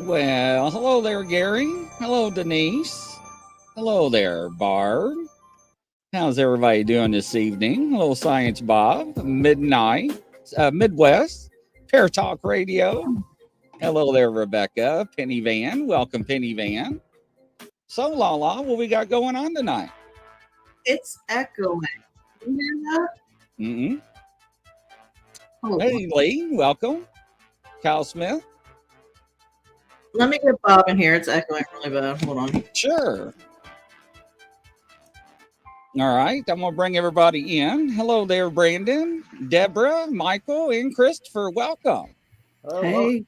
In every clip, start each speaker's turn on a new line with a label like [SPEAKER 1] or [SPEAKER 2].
[SPEAKER 1] Well, hello there, Gary. Hello, Denise. Hello there, Barb. How's everybody doing this evening? Hello, Science Bob. Midwest, Pear Talk Radio. Hello there, Rebecca. Penny Van. Welcome, Penny Van. So, Lala, what we got going on tonight?
[SPEAKER 2] It's echoing. You hear that?
[SPEAKER 1] Mm-hmm.
[SPEAKER 2] Hold
[SPEAKER 1] Hey,
[SPEAKER 2] on.
[SPEAKER 1] Lee. Welcome. Kyle Smith.
[SPEAKER 2] Let me get Bob in here. It's echoing really bad. Hold on.
[SPEAKER 1] Sure. All right, I'm going to bring everybody in. Hello there, Brandon, Deborah, Michael, and Christopher. Welcome.
[SPEAKER 2] Hey.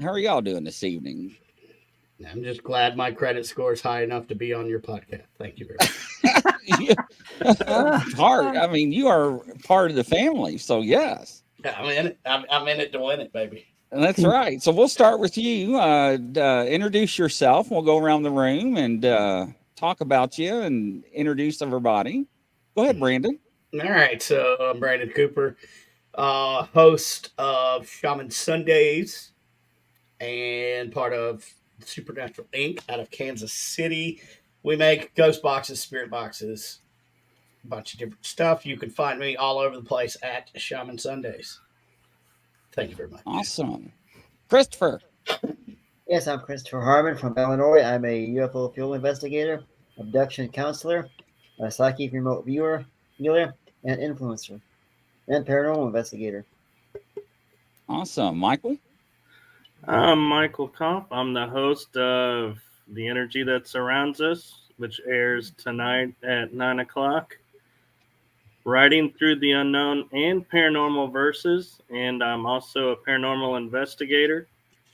[SPEAKER 1] How are y'all doing this evening?
[SPEAKER 3] I'm just glad my credit score is high enough to be on your podcast. Thank you very
[SPEAKER 1] much. I mean, you are part of the family, so yes.
[SPEAKER 3] I'm in it. I'm in it to win it, baby.
[SPEAKER 1] And that's right. So we'll start with you. Introduce yourself. We'll go around the room and talk about you and introduce everybody. Go ahead, Brandon.
[SPEAKER 3] All right. So I'm Brandon Cooper, host of Shaman Sundays and part of Supernatural Inc. out of Kansas City. We make ghost boxes, spirit boxes, a bunch of different stuff. You can find me all over the place at Shaman Sundays. Thank you very much.
[SPEAKER 1] Awesome. Christopher.
[SPEAKER 4] Yes, I'm Christopher Harmon from Illinois. I'm a UFO field investigator, abduction counselor, a psychic remote viewer, healer, and influencer, and paranormal investigator.
[SPEAKER 1] Awesome. Michael?
[SPEAKER 5] I'm Michael Kopp. I'm the host of The Energy That Surrounds Us, which airs tonight at 9 o'clock. Writing Through the Unknown and Paranormal Verses, and I'm also a paranormal investigator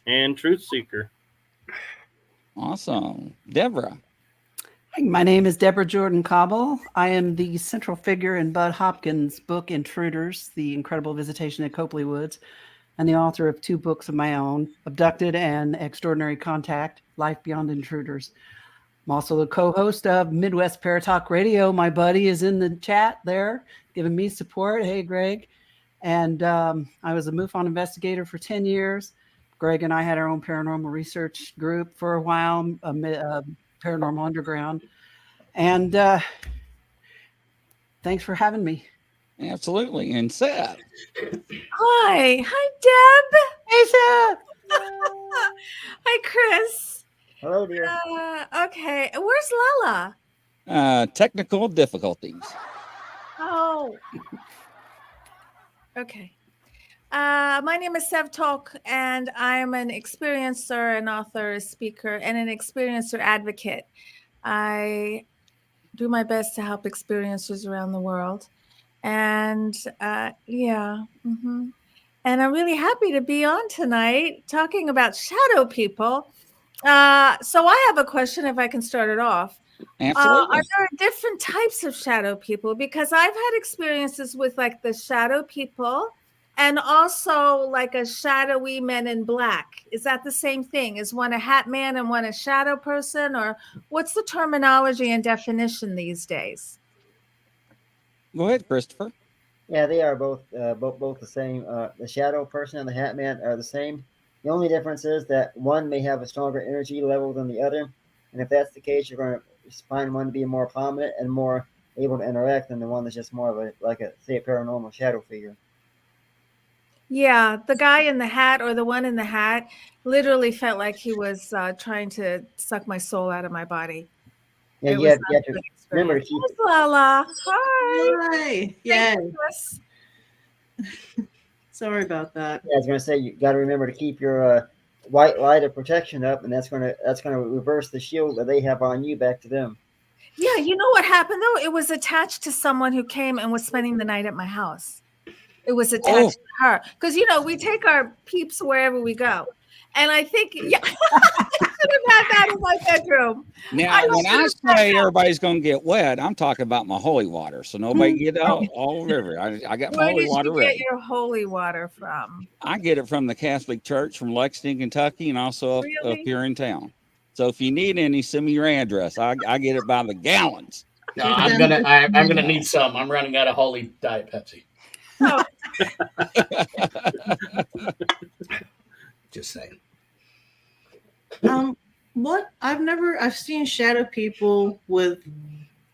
[SPEAKER 5] and truth seeker.
[SPEAKER 1] Awesome. Deborah.
[SPEAKER 6] My name is Deborah Jordan Cobble. I am the central figure in Bud Hopkins' book Intruders, The Incredible Visitation at Copley Woods, and the author of 2 books of my own, Abducted and Extraordinary Contact, Life Beyond Intruders. I'm also the co-host of Midwest Pear Talk Radio. My buddy is in the chat there, giving me support. Hey, Greg. And I was a MUFON investigator for 10 years. Greg and I had our own paranormal research group for a while, Paranormal Underground. And thanks for having me.
[SPEAKER 1] Absolutely. And Seth.
[SPEAKER 7] Hi, Deb.
[SPEAKER 6] Hey, Seth.
[SPEAKER 7] Hi, Chris.
[SPEAKER 4] Hello, dear.
[SPEAKER 7] Okay, where's Lala?
[SPEAKER 1] Technical difficulties.
[SPEAKER 7] Oh. Okay. My name is Sev Talk, and I'm an experiencer, an author, a speaker, and an experiencer advocate. I do my best to help experiencers around the world. And and I'm really happy to be on tonight talking about shadow people. So I have a question, if I can start it off.
[SPEAKER 1] Absolutely.
[SPEAKER 7] Are there different types of shadow people? Because I've had experiences with like the shadow people and also like a shadowy men in black. Is that the same thing? Is one a hat man and one a shadow person? Or what's the terminology and definition these days?
[SPEAKER 1] Go ahead, Christopher.
[SPEAKER 4] Yeah, they are both the same. The shadow person and the hat man are the same. The only difference is that one may have a stronger energy level than the other. And if that's the case, you're going to find one to be more prominent and more able to interact than the one that's just more of a paranormal shadow figure.
[SPEAKER 7] Yeah, the guy in the hat or the one in the hat literally felt like he was trying to suck my soul out of my body.
[SPEAKER 4] Yeah, you have to remember to keep
[SPEAKER 7] it. Lala. Hi.
[SPEAKER 2] Yay. Sorry about that.
[SPEAKER 4] Yeah, I was going to say you got to remember to keep your white light of protection up, and that's going to reverse the shield that they have on you back to them.
[SPEAKER 7] Yeah, you know what happened though? It was attached to someone who came and was spending the night at my house. It was attached to her because we take our peeps wherever we go, and I think I should have had that in my bedroom.
[SPEAKER 1] Now, when I say everybody's going to get wet, I'm talking about my holy water. So nobody get out all river. I got my holy water ready.
[SPEAKER 7] Where did you get your holy water from?
[SPEAKER 1] I get it from the Catholic Church from Lexington, Kentucky, and also up here in town. So if you need any, send me your address. I get it by the gallons.
[SPEAKER 3] No, I'm gonna need some. I'm running out of holy Diet Pepsi.
[SPEAKER 7] Oh.
[SPEAKER 3] Just saying.
[SPEAKER 2] What I've seen shadow people with,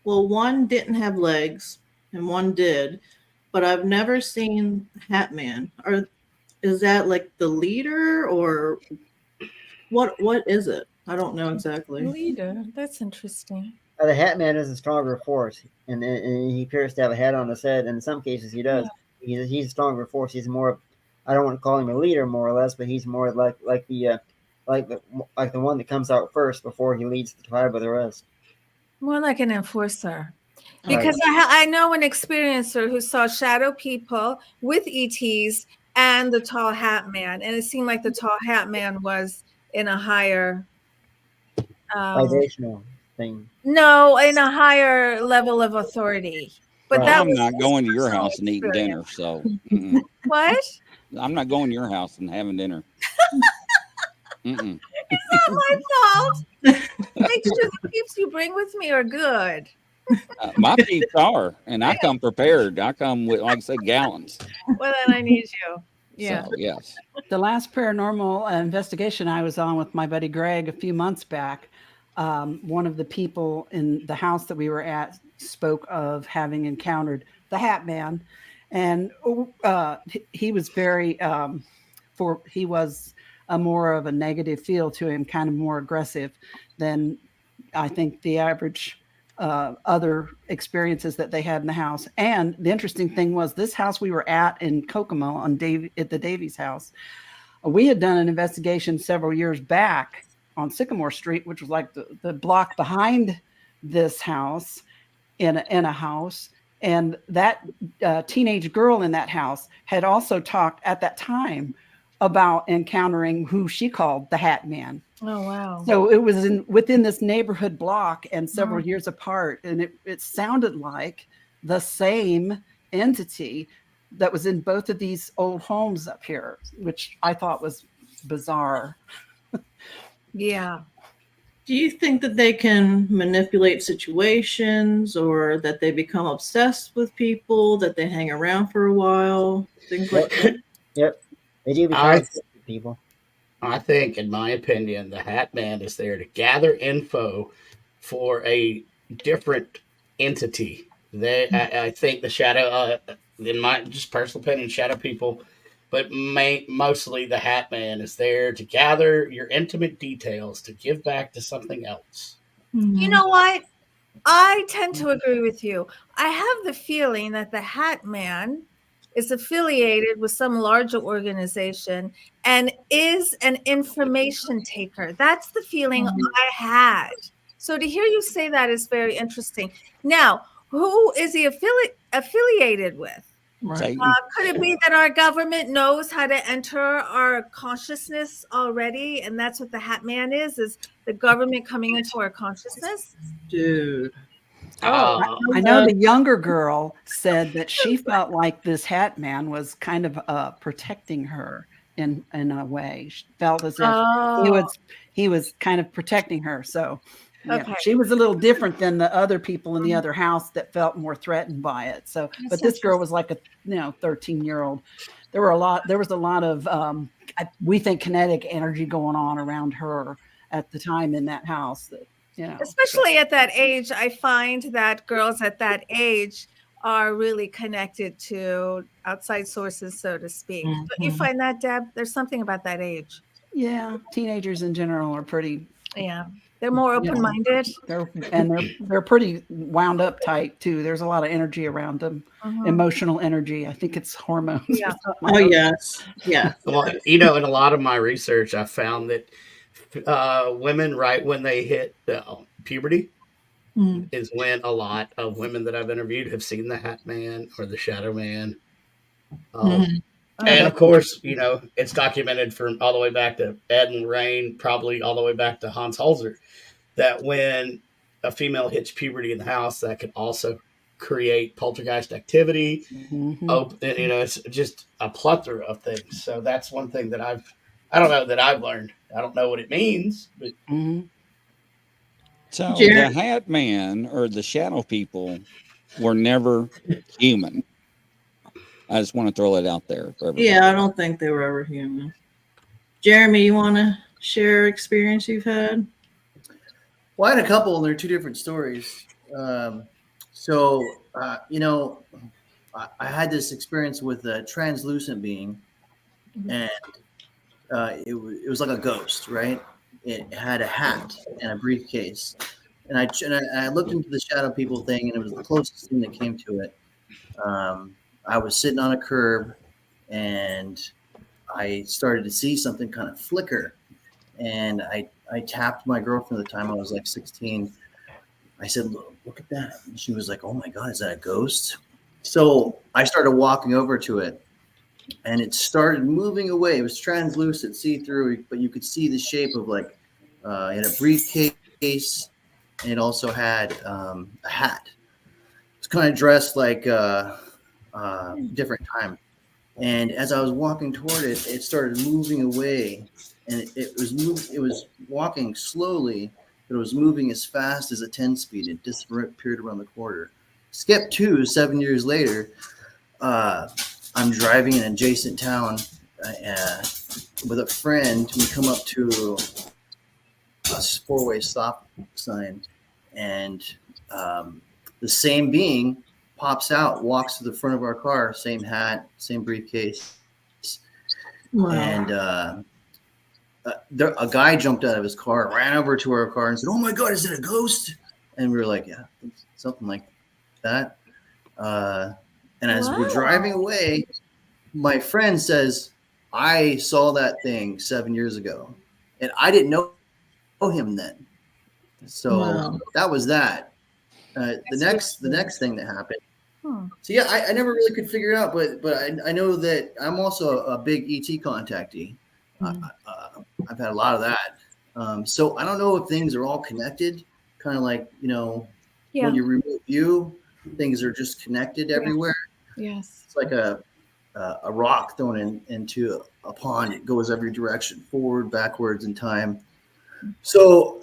[SPEAKER 2] well, one didn't have legs and one did, but I've never seen Hat Man. Is that like the leader or what is it? I don't know exactly.
[SPEAKER 7] Leader. That's interesting.
[SPEAKER 4] The Hat Man is a stronger force, and he appears to have a hat on his head. And in some cases, he does. He's a stronger force. He's more. I don't want to call him a leader, more or less, but he's more like the one that comes out first before he leads the tribe of the rest.
[SPEAKER 7] More like an enforcer. Because I know an experiencer who saw shadow people with ETs and the tall hat man. And it seemed like the tall hat man was in a higher
[SPEAKER 4] Vibrational thing.
[SPEAKER 7] No, in a higher level of authority. But
[SPEAKER 4] Right.
[SPEAKER 7] that
[SPEAKER 1] I'm
[SPEAKER 7] was
[SPEAKER 1] not
[SPEAKER 7] his
[SPEAKER 1] going to your
[SPEAKER 7] personal
[SPEAKER 1] house and eating dinner,
[SPEAKER 7] experience.
[SPEAKER 1] so
[SPEAKER 7] What?
[SPEAKER 1] I'm not going to your house and having dinner. Mm-mm.
[SPEAKER 7] It's not my fault. Make sure the peeps you bring with me are good.
[SPEAKER 1] My peeps are, and I come prepared. I come with, like I said, gallons.
[SPEAKER 7] Well, then I need you. Yeah.
[SPEAKER 1] So, yes.
[SPEAKER 6] The last paranormal investigation I was on with my buddy Greg a few months back, one of the people in the house that we were at spoke of having encountered the Hat Man, and he was very he was a more of a negative feel to him, kind of more aggressive than I think the average other experiences that they had in the house. And the interesting thing was, this house we were at in Kokomo at the Davies house, we had done an investigation several years back on Sycamore Street, which was like the block behind this house, in a house. And that teenage girl in that house had also talked at that time about encountering who she called the Hat Man.
[SPEAKER 7] Oh, wow.
[SPEAKER 6] So it was within this neighborhood block and several years apart. And it sounded like the same entity that was in both of these old homes up here, which I thought was bizarre.
[SPEAKER 7] Yeah.
[SPEAKER 2] Do you think that they can manipulate situations, or that they become obsessed with people, that they hang around for a while, things like that?
[SPEAKER 4] Yep. They do become obsessed with people.
[SPEAKER 3] I think, in my opinion, the Hat Man is there to gather info for a different entity. I think the shadow, in my just personal opinion, shadow people, but mostly the Hat Man is there to gather your intimate details to give back to something else.
[SPEAKER 7] You know what? I tend to agree with you. I have the feeling that the Hat Man is affiliated with some larger organization and is an information taker. That's the feeling I had. So to hear you say that is very interesting. Now, who is he affiliated with?
[SPEAKER 6] Right.
[SPEAKER 7] Could it be that our government knows how to enter our consciousness already? And that's what the Hat Man is the government coming into our consciousness?
[SPEAKER 2] Dude.
[SPEAKER 6] I know the younger girl said that she felt like this Hat Man was kind of protecting her in a way. She felt as if he was kind of protecting her. So yeah, she was a little different than the other people in the other house that felt more threatened by it. So, but this girl was like a 13-year-old. There was a lot of we think kinetic energy going on around her at the time in that house. That,
[SPEAKER 7] especially at that age, I find that girls at that age are really connected to outside sources, so to speak. Don't you find that, Deb? There's something about that age.
[SPEAKER 6] Yeah, teenagers in general are pretty.
[SPEAKER 7] Yeah. They're more open-minded.
[SPEAKER 6] They're pretty wound up tight too. There's a lot of energy around them, emotional energy. I think it's hormones.
[SPEAKER 2] Yeah. Oh yes, yeah.
[SPEAKER 3] Well, in a lot of my research, I found that women, right when they hit puberty, is when a lot of women that I've interviewed have seen the Hat Man or the Shadow Man. And of course, it's documented from all the way back to Ed and Lorraine, probably all the way back to Hans Holzer, that when a female hits puberty in the house, that can also create poltergeist activity. It's just a plethora of things. So that's one thing that I've learned. I don't know what it means, but
[SPEAKER 1] So the Hat Man or the shadow people were never human. I just want to throw it out there for everybody.
[SPEAKER 2] Yeah, I don't think they were ever human. Jeremy, you want to share experience you've had?
[SPEAKER 8] Well, I had a couple, and they're two different stories. You know, I had this experience with a translucent being, and it was like a ghost, right? It had a hat and a briefcase, and I looked into the shadow people thing, and it was the closest thing that came to it. I was sitting on a curb, and I started to see something kind of flicker, and I tapped my girlfriend at the time. I was like 16. I said, look at that. And she was like, oh my God, is that a ghost? So I started walking over to it, and it started moving away. It was translucent, see-through, but you could see the shape of like, it had a briefcase, and it also had a hat. It's kind of dressed like different time. And as I was walking toward it, it started moving away, and it was walking slowly, but it was moving as fast as a 10-speed. It disappeared around the corner. Skip 7 years later, I'm driving in an adjacent town with a friend. We come up to a four-way stop sign, and the same being pops out, walks to the front of our car, same hat, same briefcase.
[SPEAKER 2] Wow.
[SPEAKER 8] And a guy jumped out of his car, ran over to our car and said, oh my God, is it a ghost? And we were like, yeah, something like that. And as we're driving away, my friend says, I saw that thing 7 years ago, and I didn't know him then. So that was that. The next thing that happened. So yeah, I never really could figure it out, but I know that I'm also a big ET contactee. I've had a lot of that. So I don't know if things are all connected, kind of like, when you remote view, things are just connected everywhere.
[SPEAKER 7] Yes.
[SPEAKER 8] It's like a rock thrown into a pond. It goes every direction, forward, backwards in time. So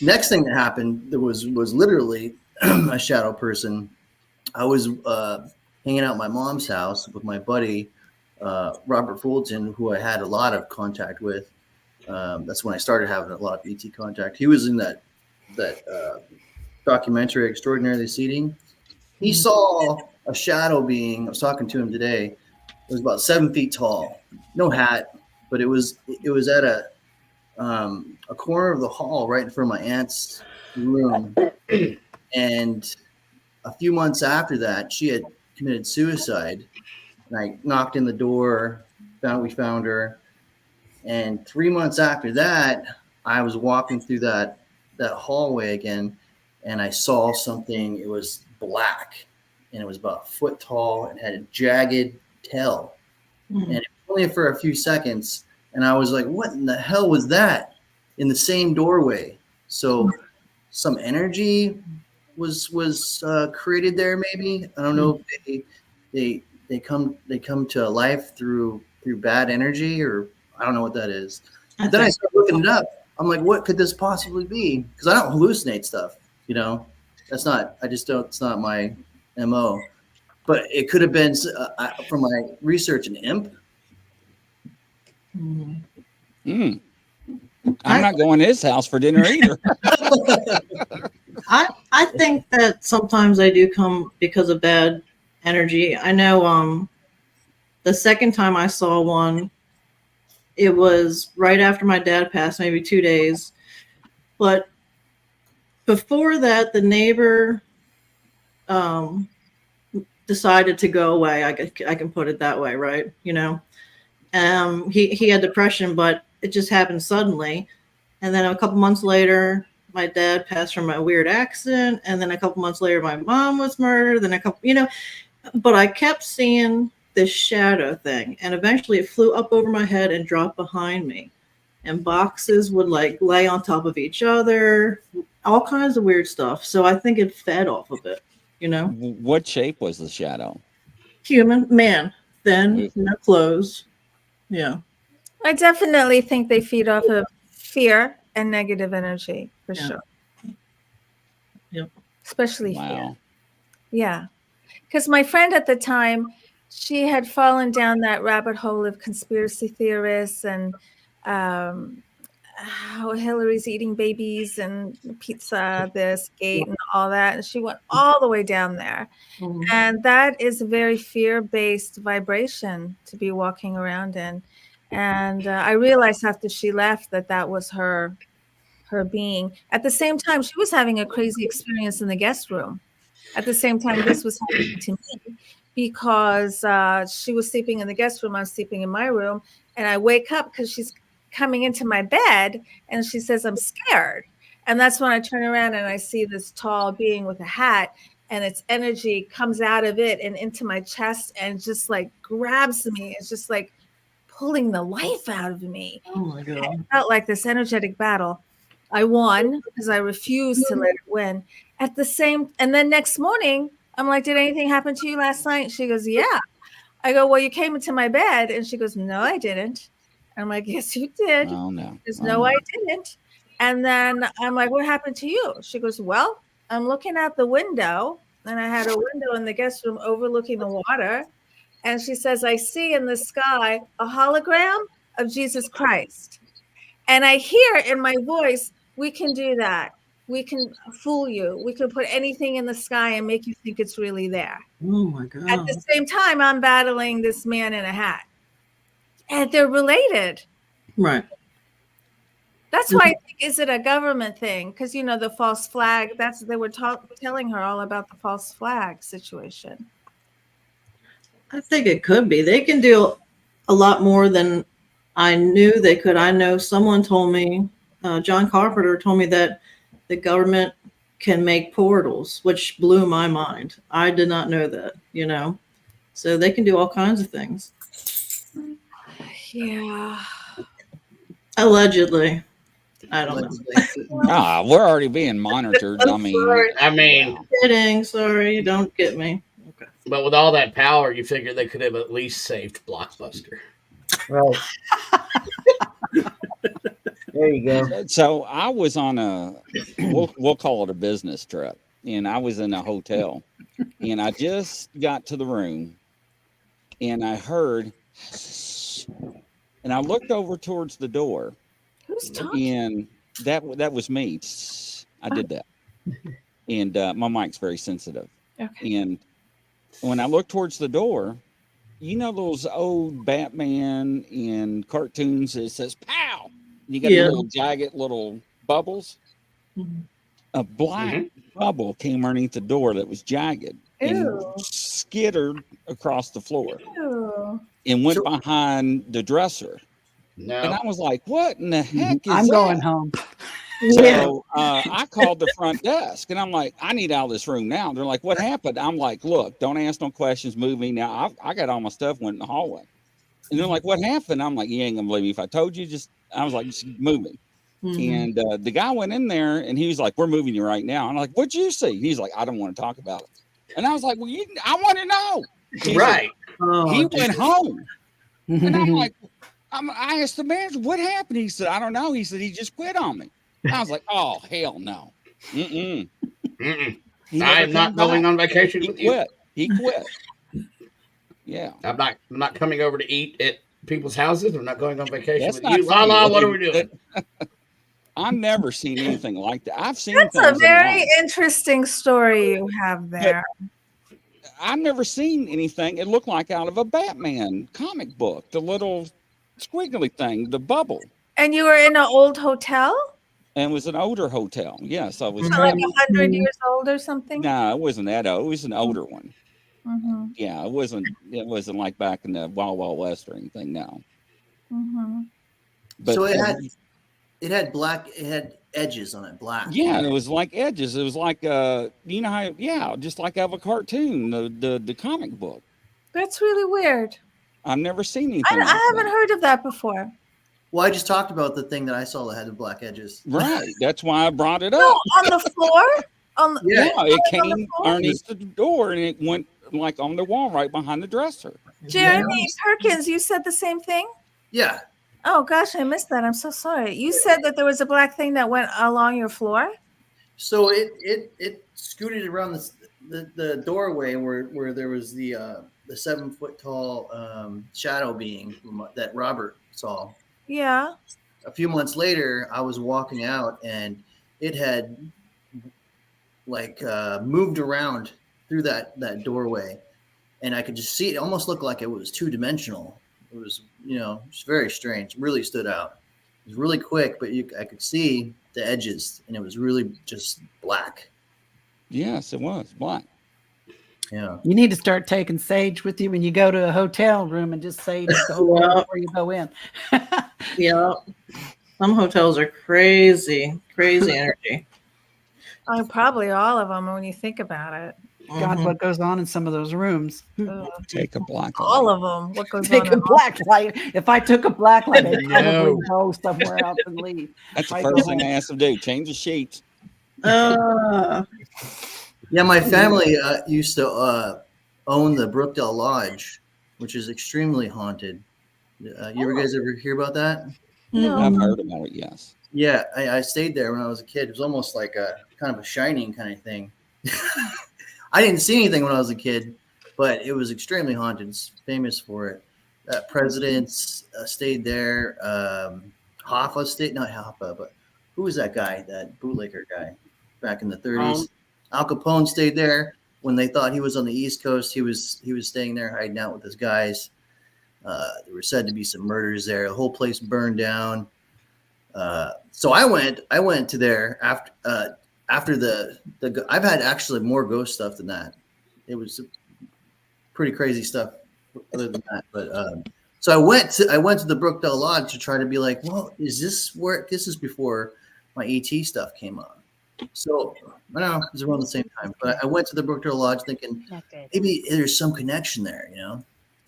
[SPEAKER 8] next thing that happened, there was literally a shadow person. I was hanging out at my mom's house with my buddy, Robert Fulton, who I had a lot of contact with. That's when I started having a lot of ET contact. He was in that documentary, Extraordinarily Seating. He saw a shadow being. I was talking to him today. It was about 7 feet tall, no hat, but it was at a corner of the hall right in front of my aunt's room. And a few months after that, she had committed suicide. And I knocked in the door, we found her. And 3 months after that, I was walking through that hallway again, and I saw something. It was black, and it was about a foot tall, and had a jagged tail. And it was only for a few seconds, and I was like, what in the hell was that in the same doorway? So some energy was created there, maybe. I don't know if they come to life through bad energy, or I don't know what that is. But then I started looking it up. I'm like, what could this possibly be? Because I don't hallucinate stuff, It's not my MO. But it could have been, from my research, an imp.
[SPEAKER 1] I'm not going to his house for dinner either.
[SPEAKER 2] I think that sometimes they do come because of bad energy. I know the second time I saw one, it was right after my dad passed, maybe 2 days. But before that, the neighbor decided to go away. I can put it that way, right? He had depression, but it just happened suddenly. And then a couple months later, my dad passed from a weird accident. And then a couple months later, my mom was murdered. Then but I kept seeing this shadow thing. And eventually it flew up over my head and dropped behind me. And boxes would lay on top of each other, all kinds of weird stuff. So I think it fed off of it,
[SPEAKER 1] What shape was the shadow?
[SPEAKER 2] Human, man, thin, no clothes. Yeah.
[SPEAKER 7] I definitely think they feed off of fear and negative energy for sure.
[SPEAKER 2] Yep.
[SPEAKER 7] Especially fear.
[SPEAKER 1] Wow.
[SPEAKER 7] Yeah. Because my friend at the time, she had fallen down that rabbit hole of conspiracy theorists and how Hillary's eating babies and pizza, this gate and all that. And she went all the way down there.
[SPEAKER 2] Mhm.
[SPEAKER 7] And that is a very fear-based vibration to be walking around in. And I realized after she left that was her being. At the same time, she was having a crazy experience in the guest room. At the same time, this was happening to me because she was sleeping in the guest room. I was sleeping in my room. And I wake up because she's coming into my bed and she says, I'm scared. And that's when I turn around and I see this tall being with a hat, and its energy comes out of it and into my chest and just like grabs me. It's just like pulling the life out of me.
[SPEAKER 2] Oh my God.
[SPEAKER 7] It felt like this energetic battle. I won because I refused to let it win. And then next morning, I'm like, did anything happen to you last night? She goes, yeah. I go, well, you came into my bed. And she goes, no, I didn't. And I'm like, yes, you did.
[SPEAKER 1] Oh no.
[SPEAKER 7] She goes, no, I didn't. And then I'm like, what happened to you? She goes, well, I'm looking out the window, and I had a window in the guest room overlooking the water. And she says, I see in the sky a hologram of Jesus Christ. And I hear in my voice, we can do that. We can fool you. We can put anything in the sky and make you think it's really there.
[SPEAKER 2] Oh my God.
[SPEAKER 7] At the same time, I'm battling this man in a hat. And they're related.
[SPEAKER 2] Right.
[SPEAKER 7] That's why I think, is it a government thing? Because, the false flag, they were telling her all about the false flag situation.
[SPEAKER 2] I think it could be. They can do a lot more than I knew they could. I know someone told me, John Carpenter told me that the government can make portals, which blew my mind. I did not know that, So they can do all kinds of things.
[SPEAKER 7] Yeah.
[SPEAKER 2] Allegedly. I don't know.
[SPEAKER 1] We're already being monitored.
[SPEAKER 2] I'm sorry.
[SPEAKER 3] I mean,
[SPEAKER 2] Kidding. Sorry. Don't get me. Okay.
[SPEAKER 3] but with all that power, you figure they could have at least saved Blockbuster.
[SPEAKER 4] Right. There you go.
[SPEAKER 1] So I was on we'll call it a business trip, and I was in a hotel, and I just got to the room, and I heard, and I looked over towards the door.
[SPEAKER 7] Who's talking?
[SPEAKER 1] And that was me. I did that. And my mic's very sensitive.
[SPEAKER 7] Okay.
[SPEAKER 1] And when I looked towards the door, those old Batman in cartoons, it says pow. You got the little jagged little bubbles.
[SPEAKER 2] Mm-hmm.
[SPEAKER 1] A black bubble came underneath the door that was jagged and
[SPEAKER 7] Ew.
[SPEAKER 1] skittered across the floor
[SPEAKER 7] Ew.
[SPEAKER 1] and went behind the dresser.
[SPEAKER 3] No.
[SPEAKER 1] And I was like, what in the heck is
[SPEAKER 6] I'm
[SPEAKER 1] that?
[SPEAKER 6] going home.
[SPEAKER 1] So I called the front desk, and I'm like, I need out of this room now. They're like, what happened? I'm like, look, don't ask no questions. Move me now. I got all my stuff, went in the hallway. And they're like, what happened? I'm like, you ain't gonna believe me if I told you. I was like, just move me.
[SPEAKER 2] Mm-hmm.
[SPEAKER 1] And the guy went in there, and he was like, we're moving you right now. I'm like, what'd you see? He's like, I don't want to talk about it. And I was like, well, I want to know. He's
[SPEAKER 3] Right.
[SPEAKER 2] Oh,
[SPEAKER 1] like, he went home. And I'm like, I asked the manager, what happened? He said, I don't know. He said, he just quit on me. I was like, oh, hell no. Mm-mm.
[SPEAKER 3] I'm not going on vacation
[SPEAKER 1] He
[SPEAKER 3] with you.
[SPEAKER 1] quit. He quit. Yeah.
[SPEAKER 3] I'm not coming over to eat at people's houses. I'm not going on vacation
[SPEAKER 1] That's
[SPEAKER 3] with
[SPEAKER 1] not
[SPEAKER 3] you.
[SPEAKER 1] funny.
[SPEAKER 3] La, what are we doing?
[SPEAKER 1] I've never seen anything like that. I've seen
[SPEAKER 7] That's a
[SPEAKER 1] things in
[SPEAKER 7] very
[SPEAKER 1] life.
[SPEAKER 7] interesting story you have there.
[SPEAKER 1] I've never seen anything. It looked like out of a Batman comic book. The little squiggly thing, the bubble.
[SPEAKER 7] And you were in an old hotel?
[SPEAKER 1] And it was an older hotel. Yes, I was.
[SPEAKER 7] So like 100 years old or something?
[SPEAKER 1] No, it wasn't that old. It was an older one.
[SPEAKER 7] Mm-hmm.
[SPEAKER 1] Yeah, it wasn't like back in the Wild Wild West or anything. No.
[SPEAKER 7] Mm-hmm.
[SPEAKER 1] But
[SPEAKER 8] So it had edges on it, black.
[SPEAKER 1] yeah, it was like edges. It was like just like out of a cartoon, the comic book.
[SPEAKER 7] That's really weird.
[SPEAKER 1] I've never seen anything.
[SPEAKER 7] I haven't heard of that before.
[SPEAKER 8] Well, I just talked about the thing that I saw that had the black edges.
[SPEAKER 1] Right. That's why I brought it
[SPEAKER 7] No,
[SPEAKER 1] up.
[SPEAKER 7] on the floor?
[SPEAKER 1] Yeah, it
[SPEAKER 7] on the
[SPEAKER 1] came
[SPEAKER 7] floor?
[SPEAKER 1] underneath the door and it went like on the wall right behind the dresser.
[SPEAKER 7] Jeremy Perkins, you said the same thing?
[SPEAKER 8] Yeah.
[SPEAKER 7] Oh gosh, I missed that. I'm so sorry. You said that there was a black thing that went along your floor?
[SPEAKER 8] So it scooted around the doorway where there was the 7 foot tall shadow being that Robert saw.
[SPEAKER 7] Yeah.
[SPEAKER 8] a few months later, I was walking out and it had like moved around through that doorway, and I could just see it. Almost looked like it was 2-dimensional. It was, it's very strange. Really stood out. It was really quick, but I could see the edges, and it was really just black.
[SPEAKER 1] Yes, it was black.
[SPEAKER 8] Yeah.
[SPEAKER 6] You need to start taking sage with you when you go to a hotel room and just sage the whole room before you go in.
[SPEAKER 2] Yeah. Some hotels are crazy energy.
[SPEAKER 7] Oh, probably all of them when you think about it.
[SPEAKER 6] God, what goes on in some of those rooms?
[SPEAKER 1] Take a black light.
[SPEAKER 7] All of them. What goes
[SPEAKER 6] Take
[SPEAKER 7] on?
[SPEAKER 6] a black light. If I took a black light, I'd probably
[SPEAKER 3] No.
[SPEAKER 6] go somewhere else and leave.
[SPEAKER 1] That's the
[SPEAKER 6] I
[SPEAKER 1] first
[SPEAKER 6] go
[SPEAKER 1] thing I asked them to do. Change the sheets.
[SPEAKER 2] Uh,
[SPEAKER 8] Yeah, my family used to own the Brookdale Lodge, which is extremely haunted. You guys ever hear about that?
[SPEAKER 1] I've heard about it, yes.
[SPEAKER 8] Yeah, I stayed there when I was a kid. It was almost like a kind of a Shining kind of thing. I didn't see anything when I was a kid, but it was extremely haunted. It's famous for it. Presidents stayed there. Hoffa stayed, not Hoffa, but who was that guy, that bootlegger guy back in the 30s? Al Capone stayed there. When they thought he was on the East Coast, he was staying there, hiding out with his guys. There were said to be some murders there. The whole place burned down. So I went to there after the I've had actually more ghost stuff than that. It was pretty crazy stuff other than that. But so I went to the Brookdale Lodge to try to be like, well, is this where this is before my ET stuff came on? So I don't know, it was around the same time. But I went to the Brookdale Lodge thinking maybe there's some connection there,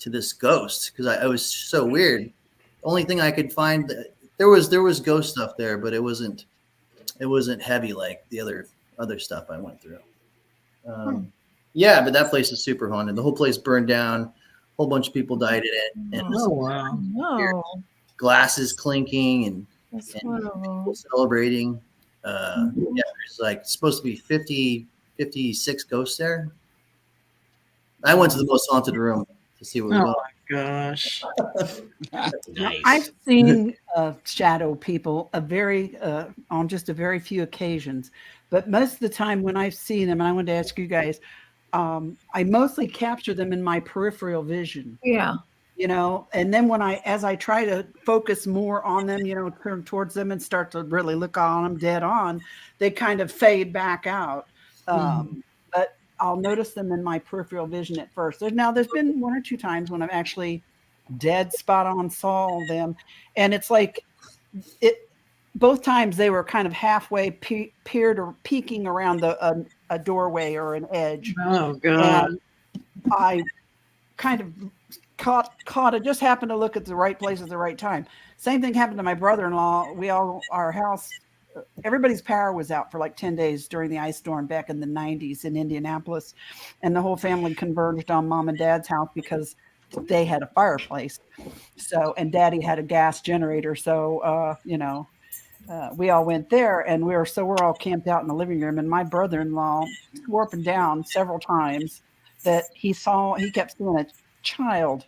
[SPEAKER 8] to this ghost, because I was so weird. The only thing I could find there was ghost stuff there, but it wasn't heavy like the other stuff I went through. Yeah, but that place is super haunted. The whole place burned down. A whole bunch of people died in it. And
[SPEAKER 2] wow.
[SPEAKER 7] No.
[SPEAKER 8] glasses clinking and people celebrating. Yeah, there's like supposed to be 56 ghosts there. I went to the most haunted room to see what was going on.
[SPEAKER 2] Gosh.
[SPEAKER 3] Nice.
[SPEAKER 6] I've seen shadow people on just a very few occasions, but most of the time when I've seen them, and I wanted to ask you guys, I mostly capture them in my peripheral vision.
[SPEAKER 7] Yeah.
[SPEAKER 6] And then as I try to focus more on them, turn towards them and start to really look on them dead on, they kind of fade back out. But I'll notice them in my peripheral vision at first. There's been 1 or 2 times when I've actually dead spot on saw them. And it's like both times they were kind of halfway peered or peeking around a doorway or an edge.
[SPEAKER 2] Oh, God.
[SPEAKER 6] And I kind of caught it, just happened to look at the right place at the right time. Same thing happened to my brother-in-law. Our house, everybody's power was out for like 10 days during the ice storm back in the 90s in Indianapolis. And the whole family converged on mom and dad's house because they had a fireplace. So, and daddy had a gas generator. So, we all went there, and we're all camped out in the living room. And my brother-in-law swore up and down several times that he kept seeing a child,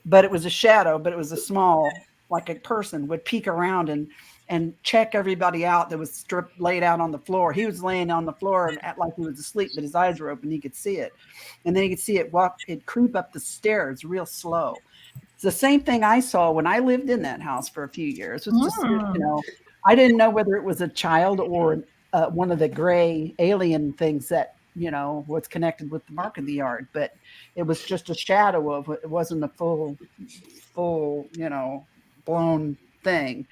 [SPEAKER 6] but it was a shadow, but it was a small, like a person would peek around and check everybody out that was laid out on the floor. He was laying on the floor and act like he was asleep, but his eyes were open. He could see it. And then he could see it creep up the stairs real slow. It's the same thing I saw when I lived in that house for a few years. It was just, I didn't know whether it was a child or one of the gray alien things that, was connected with the mark in the yard, but it was just a shadow of it. It wasn't a full, blown thing.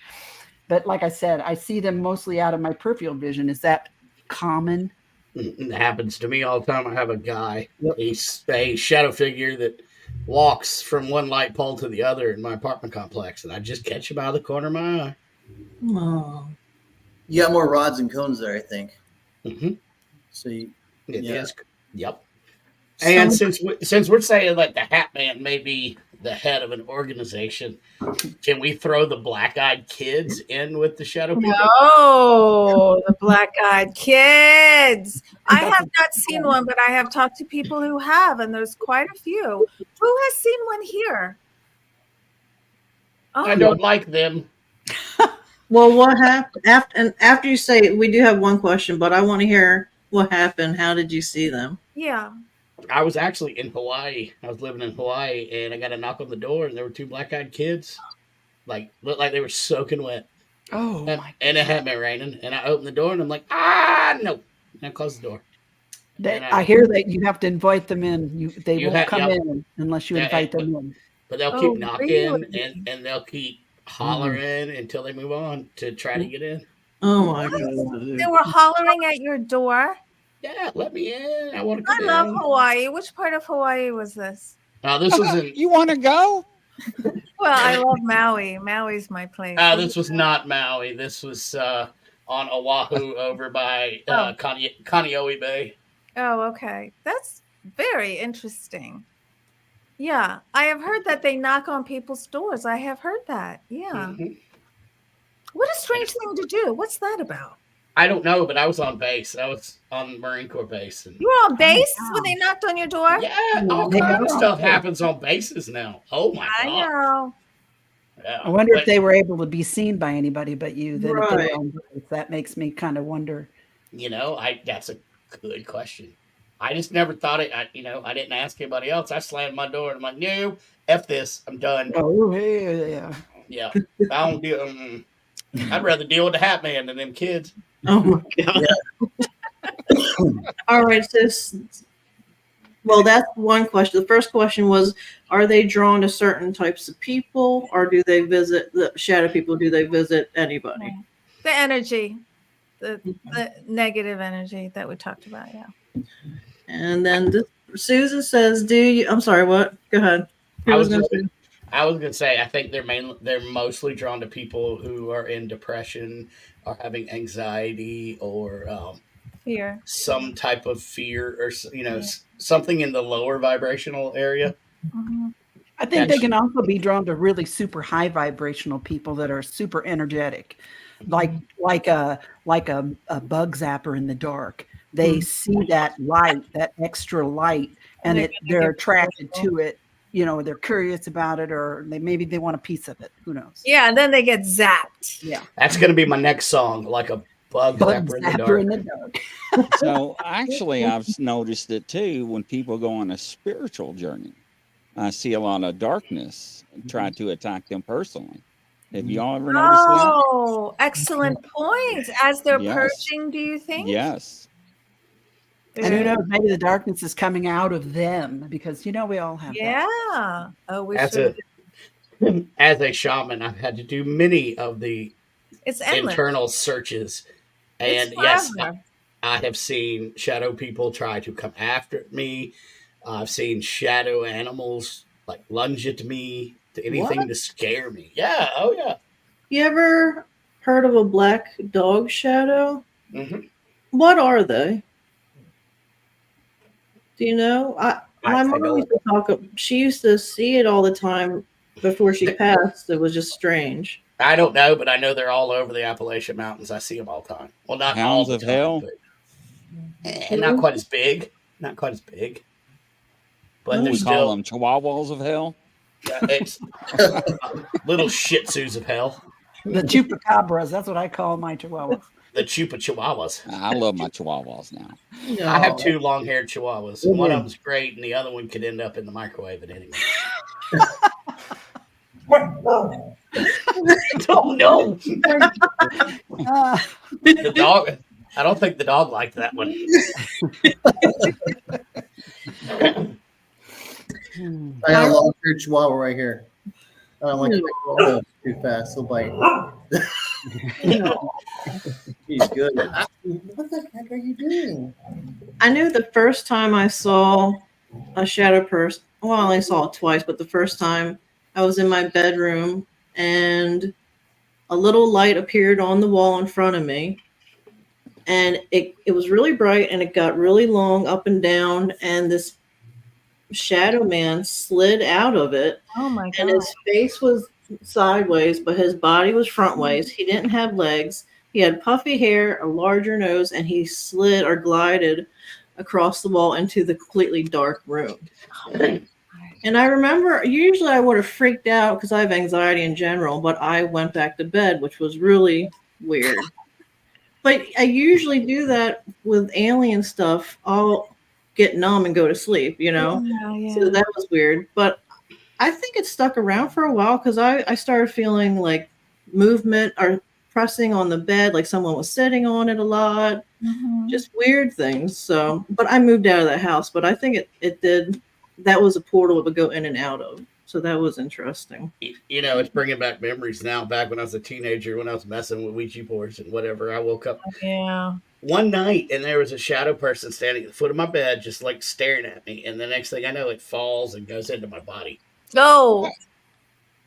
[SPEAKER 6] But like I said, I see them mostly out of my peripheral vision. Is that common?
[SPEAKER 3] It happens to me all the time. I have a guy, he's a shadow figure that walks from one light pole to the other in my apartment complex, and I just catch him out of the corner of my eye.
[SPEAKER 2] Oh.
[SPEAKER 8] You got more rods and cones there, I think.
[SPEAKER 3] Mm-hmm.
[SPEAKER 8] So
[SPEAKER 3] Yep. And since we're saying like the Hat Man may be the head of an organization, can we throw the black-eyed kids in with the shadow people?
[SPEAKER 7] No, the black-eyed kids. I have not seen one, but I have talked to people who have, and there's quite a few. Who has seen one here? Oh,
[SPEAKER 3] I don't like them.
[SPEAKER 2] Well, what happened after you say it, we do have one question, but I want to hear what happened. How did you see them?
[SPEAKER 7] Yeah.
[SPEAKER 3] I was actually in Hawaii. I was living in Hawaii, and I got a knock on the door, and there were two black-eyed kids, like looked like they were soaking wet.
[SPEAKER 6] Oh my!
[SPEAKER 3] And it had been raining, and I opened the door, and I'm like, no, and I closed the door.
[SPEAKER 6] I hear that you have to invite them in. They
[SPEAKER 3] You
[SPEAKER 6] won't
[SPEAKER 3] have-
[SPEAKER 6] come
[SPEAKER 3] yep.
[SPEAKER 6] in unless you
[SPEAKER 3] Yeah,
[SPEAKER 6] invite them in.
[SPEAKER 3] But they'll
[SPEAKER 7] Oh,
[SPEAKER 3] keep knocking,
[SPEAKER 7] really?
[SPEAKER 3] and they'll keep hollering until they move on to try to get in.
[SPEAKER 2] Oh my god!
[SPEAKER 7] They were hollering at your door.
[SPEAKER 3] Yeah, let me in. I want to come
[SPEAKER 7] I love
[SPEAKER 3] in.
[SPEAKER 7] Hawaii. Which part of Hawaii was this?
[SPEAKER 3] This was in.
[SPEAKER 1] You want to go?
[SPEAKER 7] Well, I love Maui. Maui's my place.
[SPEAKER 3] This was not Maui. This was on Oahu over by
[SPEAKER 7] Oh.
[SPEAKER 3] Kaneohe Bay.
[SPEAKER 7] Oh, okay. That's very interesting. Yeah, I have heard that they knock on people's doors. I have heard that. Yeah.
[SPEAKER 3] Mhm.
[SPEAKER 7] What a strange thing to do. What's that about?
[SPEAKER 3] I don't know, but I was on base. I was on Marine Corps base. And
[SPEAKER 7] You were on base when they knocked on your door?
[SPEAKER 3] yeah, all
[SPEAKER 6] They
[SPEAKER 3] kinds
[SPEAKER 6] are
[SPEAKER 3] of
[SPEAKER 6] on
[SPEAKER 3] stuff
[SPEAKER 6] base.
[SPEAKER 3] happens on bases now. Oh my
[SPEAKER 7] I
[SPEAKER 3] god!
[SPEAKER 7] know.
[SPEAKER 3] Yeah.
[SPEAKER 6] I wonder if
[SPEAKER 3] But,
[SPEAKER 6] they were able to be seen by anybody but you. Then if they
[SPEAKER 2] Right.
[SPEAKER 6] were on base, that makes me kind of wonder.
[SPEAKER 3] that's a good question. I just never thought it. I didn't ask anybody else. I slammed my door and I'm like, no, f this. I'm done.
[SPEAKER 6] Oh yeah.
[SPEAKER 3] Yeah, I don't deal. I'd rather deal with the Hat Man than them kids.
[SPEAKER 2] Oh my god! All right, sis. Well, that's one question. The first question was: are they drawn to certain types of people, or do they visit the shadow people? Do they visit anybody?
[SPEAKER 7] The energy, the negative energy that we talked about. Yeah.
[SPEAKER 2] And then Susan says, "Do you?" I'm sorry. What? Go ahead. Who
[SPEAKER 3] I was
[SPEAKER 2] gonna
[SPEAKER 3] just- I was gonna say, I think they're mostly drawn to people who are in depression, or having anxiety, or
[SPEAKER 7] Fear.
[SPEAKER 3] some type of fear, or something in the lower vibrational area.
[SPEAKER 7] Mhm.
[SPEAKER 6] I think they can also be drawn to really super high vibrational people that are super energetic, like a bug zapper in the dark. They see that light, that extra light, and they're attracted to it. They're curious about it, or maybe they want a piece of it. Who knows?
[SPEAKER 7] Yeah, and then they get zapped.
[SPEAKER 6] Yeah,
[SPEAKER 3] That's gonna be my next song, like a bug zapper in the dark.
[SPEAKER 6] in the dark.
[SPEAKER 1] So actually, I've noticed it too when people go on a spiritual journey. I see a lot of darkness try to attack them personally. Have y'all ever noticed that?
[SPEAKER 7] Oh, excellent point. As they're
[SPEAKER 1] Yes.
[SPEAKER 7] purging, do you think?
[SPEAKER 1] Yes.
[SPEAKER 6] And who knows? Maybe the darkness is coming out of them because we all have that.
[SPEAKER 7] Yeah. Oh, we
[SPEAKER 3] As
[SPEAKER 7] should.
[SPEAKER 3] a shaman, I've had to do many of the
[SPEAKER 7] It's endless.
[SPEAKER 3] internal searches, and
[SPEAKER 7] It's
[SPEAKER 3] yes,
[SPEAKER 7] forever.
[SPEAKER 3] I have seen shadow people try to come after me. I've seen shadow animals like lunge at me, to anything to scare me. Yeah, oh yeah.
[SPEAKER 2] You ever heard of a black dog shadow?
[SPEAKER 3] Mhm.
[SPEAKER 2] What are they? Do you know? My
[SPEAKER 3] I
[SPEAKER 2] mom
[SPEAKER 3] know.
[SPEAKER 2] used to talk. She used to see it all the time before she passed. It was just strange.
[SPEAKER 3] I don't know, but I know they're all over the Appalachian Mountains. I see them all the time. Well, not all
[SPEAKER 1] Hounds
[SPEAKER 3] the
[SPEAKER 1] of
[SPEAKER 3] time,
[SPEAKER 1] hell?
[SPEAKER 3] but not quite as big. Not quite as big. But
[SPEAKER 1] We
[SPEAKER 3] they're
[SPEAKER 1] call
[SPEAKER 3] still
[SPEAKER 1] them chihuahuas of hell.
[SPEAKER 3] it's little Shih Tzus of hell.
[SPEAKER 6] The chupacabras. That's what I call my chihuahuas.
[SPEAKER 3] The Chupa Chihuahuas.
[SPEAKER 1] I love my chihuahuas now.
[SPEAKER 3] I have two long-haired Chihuahuas. One of them's great, and the other one could end up in the microwave at any minute. Oh no! The dog. I don't think the dog liked that one.
[SPEAKER 8] I got a long-haired chihuahua right here. I don't like to go too fast. He'll bite. He's good. What the heck are you doing?
[SPEAKER 2] I knew the first time I saw a shadow person. Well, I only saw it twice, but the first time I was in my bedroom and a little light appeared on the wall in front of me. And it was really bright and it got really long up and down. And this shadow man slid out of it.
[SPEAKER 7] Oh my
[SPEAKER 2] And
[SPEAKER 7] god.
[SPEAKER 2] his face was sideways, but his body was frontways. He didn't have legs. He had puffy hair, a larger nose, and he slid or glided across the wall into the completely dark room. And I remember usually I would have freaked out because I have anxiety in general, but I went back to bed, which was really weird. But I usually do that with alien stuff. I'll get numb and go to sleep, you know?
[SPEAKER 7] Yeah,
[SPEAKER 2] So that was weird. But I think it stuck around for a while because I started feeling like movement or pressing on the bed, like someone was sitting on it a lot,
[SPEAKER 7] Mhm.
[SPEAKER 2] just weird things. So, but I moved out of that house, but I think it did. That was a portal it would go in and out of. So that was interesting.
[SPEAKER 3] You know, it's bringing back memories now. Back when I was a teenager, when I was messing with Ouija boards and whatever, I woke up
[SPEAKER 7] Yeah.
[SPEAKER 3] one night and there was a shadow person standing at the foot of my bed, just like staring at me. And the next thing I know, it falls and goes into my body.
[SPEAKER 7] Oh,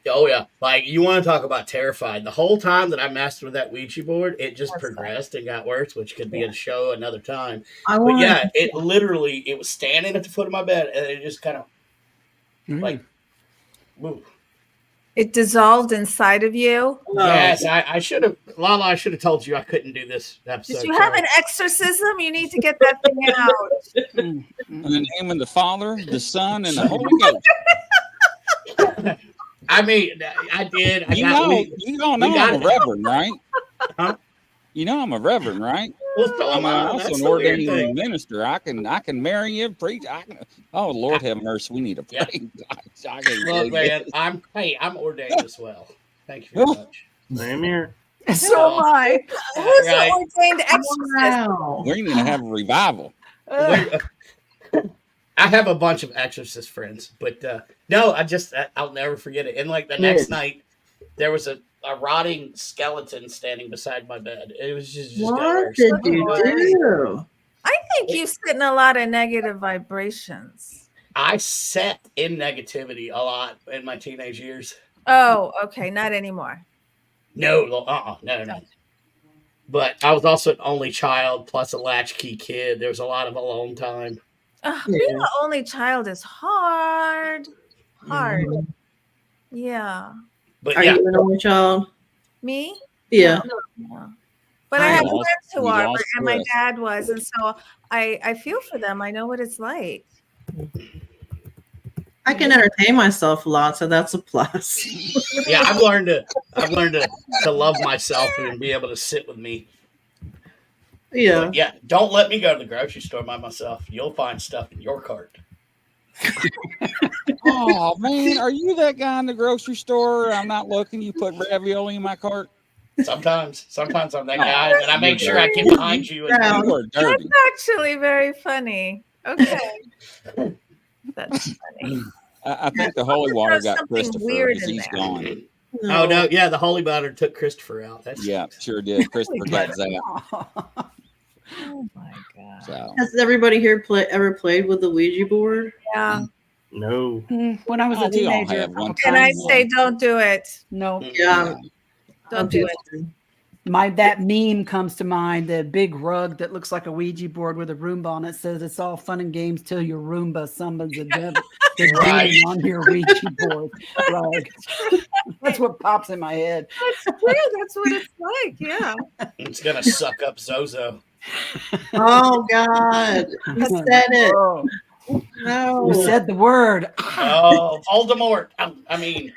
[SPEAKER 3] Oh yeah, like you want to talk about terrified. The whole time that I messed with that Ouija board, it just
[SPEAKER 7] That's
[SPEAKER 3] progressed and got worse, which could be a show another time.
[SPEAKER 2] I
[SPEAKER 3] But
[SPEAKER 2] want
[SPEAKER 3] yeah, it was standing at the foot of my bed and it just kind of like moved.
[SPEAKER 7] it dissolved inside of you.
[SPEAKER 3] Yes, I should have, Lala. I should have told you I couldn't do this episode.
[SPEAKER 7] Did you have
[SPEAKER 3] sorry.
[SPEAKER 7] an exorcism? You need to get that thing out.
[SPEAKER 1] In the name of the Father, the Son, and the Holy Ghost.
[SPEAKER 3] I mean, I did.
[SPEAKER 1] You all know I'm a reverend, right?
[SPEAKER 3] Huh?
[SPEAKER 1] You know I'm a reverend, right?
[SPEAKER 3] Well, so
[SPEAKER 1] I'm
[SPEAKER 3] am I.
[SPEAKER 1] also
[SPEAKER 3] That's
[SPEAKER 1] an
[SPEAKER 3] the weird
[SPEAKER 1] ordained
[SPEAKER 3] thing.
[SPEAKER 1] minister. I can marry you, preach. Oh Lord have mercy. We need to
[SPEAKER 3] Yeah.
[SPEAKER 1] pray. I can
[SPEAKER 3] Look, man, I'm ordained as well. Thank you very much.
[SPEAKER 5] Same here.
[SPEAKER 7] So am I. Who's
[SPEAKER 3] Right.
[SPEAKER 7] the ordained exorcist?
[SPEAKER 2] Wow.
[SPEAKER 1] We're going to have a revival.
[SPEAKER 3] I have a bunch of exorcist friends, but no, I'll never forget it. And like the next night, there was a rotting skeleton standing beside my bed. It was just got
[SPEAKER 2] What
[SPEAKER 3] worse.
[SPEAKER 2] did you do?
[SPEAKER 7] I think you sit in a lot of negative vibrations.
[SPEAKER 3] I sat in negativity a lot in my teenage years.
[SPEAKER 7] Oh, okay. Not anymore.
[SPEAKER 3] No, no. But I was also an only child plus a latchkey kid. There was a lot of alone time.
[SPEAKER 7] Being the only child is hard. Hard. Yeah.
[SPEAKER 3] But
[SPEAKER 2] Are
[SPEAKER 3] yeah,
[SPEAKER 2] you an only child?
[SPEAKER 7] Me?
[SPEAKER 2] Yeah.
[SPEAKER 7] No. But
[SPEAKER 1] I
[SPEAKER 7] I have
[SPEAKER 1] lost-
[SPEAKER 7] friends who
[SPEAKER 1] we
[SPEAKER 7] are,
[SPEAKER 1] lost
[SPEAKER 7] and my
[SPEAKER 1] Chris.
[SPEAKER 7] dad was, and so I feel for them. I know what it's like.
[SPEAKER 2] I can entertain myself a lot, so that's a plus.
[SPEAKER 3] yeah, I've learned to love myself and be able to sit with me.
[SPEAKER 2] Yeah.
[SPEAKER 3] But yeah, don't let me go to the grocery store by myself. You'll find stuff in your cart.
[SPEAKER 1] Oh man, are you that guy in the grocery store? I'm not looking. You put ravioli in my cart.
[SPEAKER 3] Sometimes I'm that guy, and I make sure I get behind you. And
[SPEAKER 2] Yeah.
[SPEAKER 1] You are dirty.
[SPEAKER 7] That's actually very funny. Okay. That's funny.
[SPEAKER 1] I think the holy water
[SPEAKER 7] There's
[SPEAKER 1] got
[SPEAKER 7] something
[SPEAKER 1] Christopher
[SPEAKER 7] weird
[SPEAKER 1] because
[SPEAKER 7] in
[SPEAKER 1] he's
[SPEAKER 7] there.
[SPEAKER 1] gone.
[SPEAKER 3] oh no, yeah, the holy water took Christopher out. That's
[SPEAKER 1] Yeah, sure did. Christopher got zapped.
[SPEAKER 7] Oh my god.
[SPEAKER 1] So
[SPEAKER 2] Has everybody here ever played with the Ouija board?
[SPEAKER 7] Yeah.
[SPEAKER 5] No.
[SPEAKER 6] When I was
[SPEAKER 1] Oh,
[SPEAKER 6] a
[SPEAKER 1] we all
[SPEAKER 6] teenager,
[SPEAKER 1] have one
[SPEAKER 7] And I
[SPEAKER 1] time.
[SPEAKER 7] say, don't do it.
[SPEAKER 6] no,
[SPEAKER 2] Yeah.
[SPEAKER 7] Don't do it.
[SPEAKER 6] that meme comes to mind. The big rug that looks like a Ouija board with a Roomba on it says it's all fun and games till your Roomba summons the devil
[SPEAKER 3] Right.
[SPEAKER 6] on your Ouija board rug. That's what pops in my head.
[SPEAKER 7] That's true. That's what it's like. Yeah.
[SPEAKER 3] it's gonna suck up Zozo.
[SPEAKER 2] Oh God. You said it.
[SPEAKER 6] Oh,
[SPEAKER 2] No.
[SPEAKER 6] you said the word.
[SPEAKER 3] Oh, Voldemort. I mean,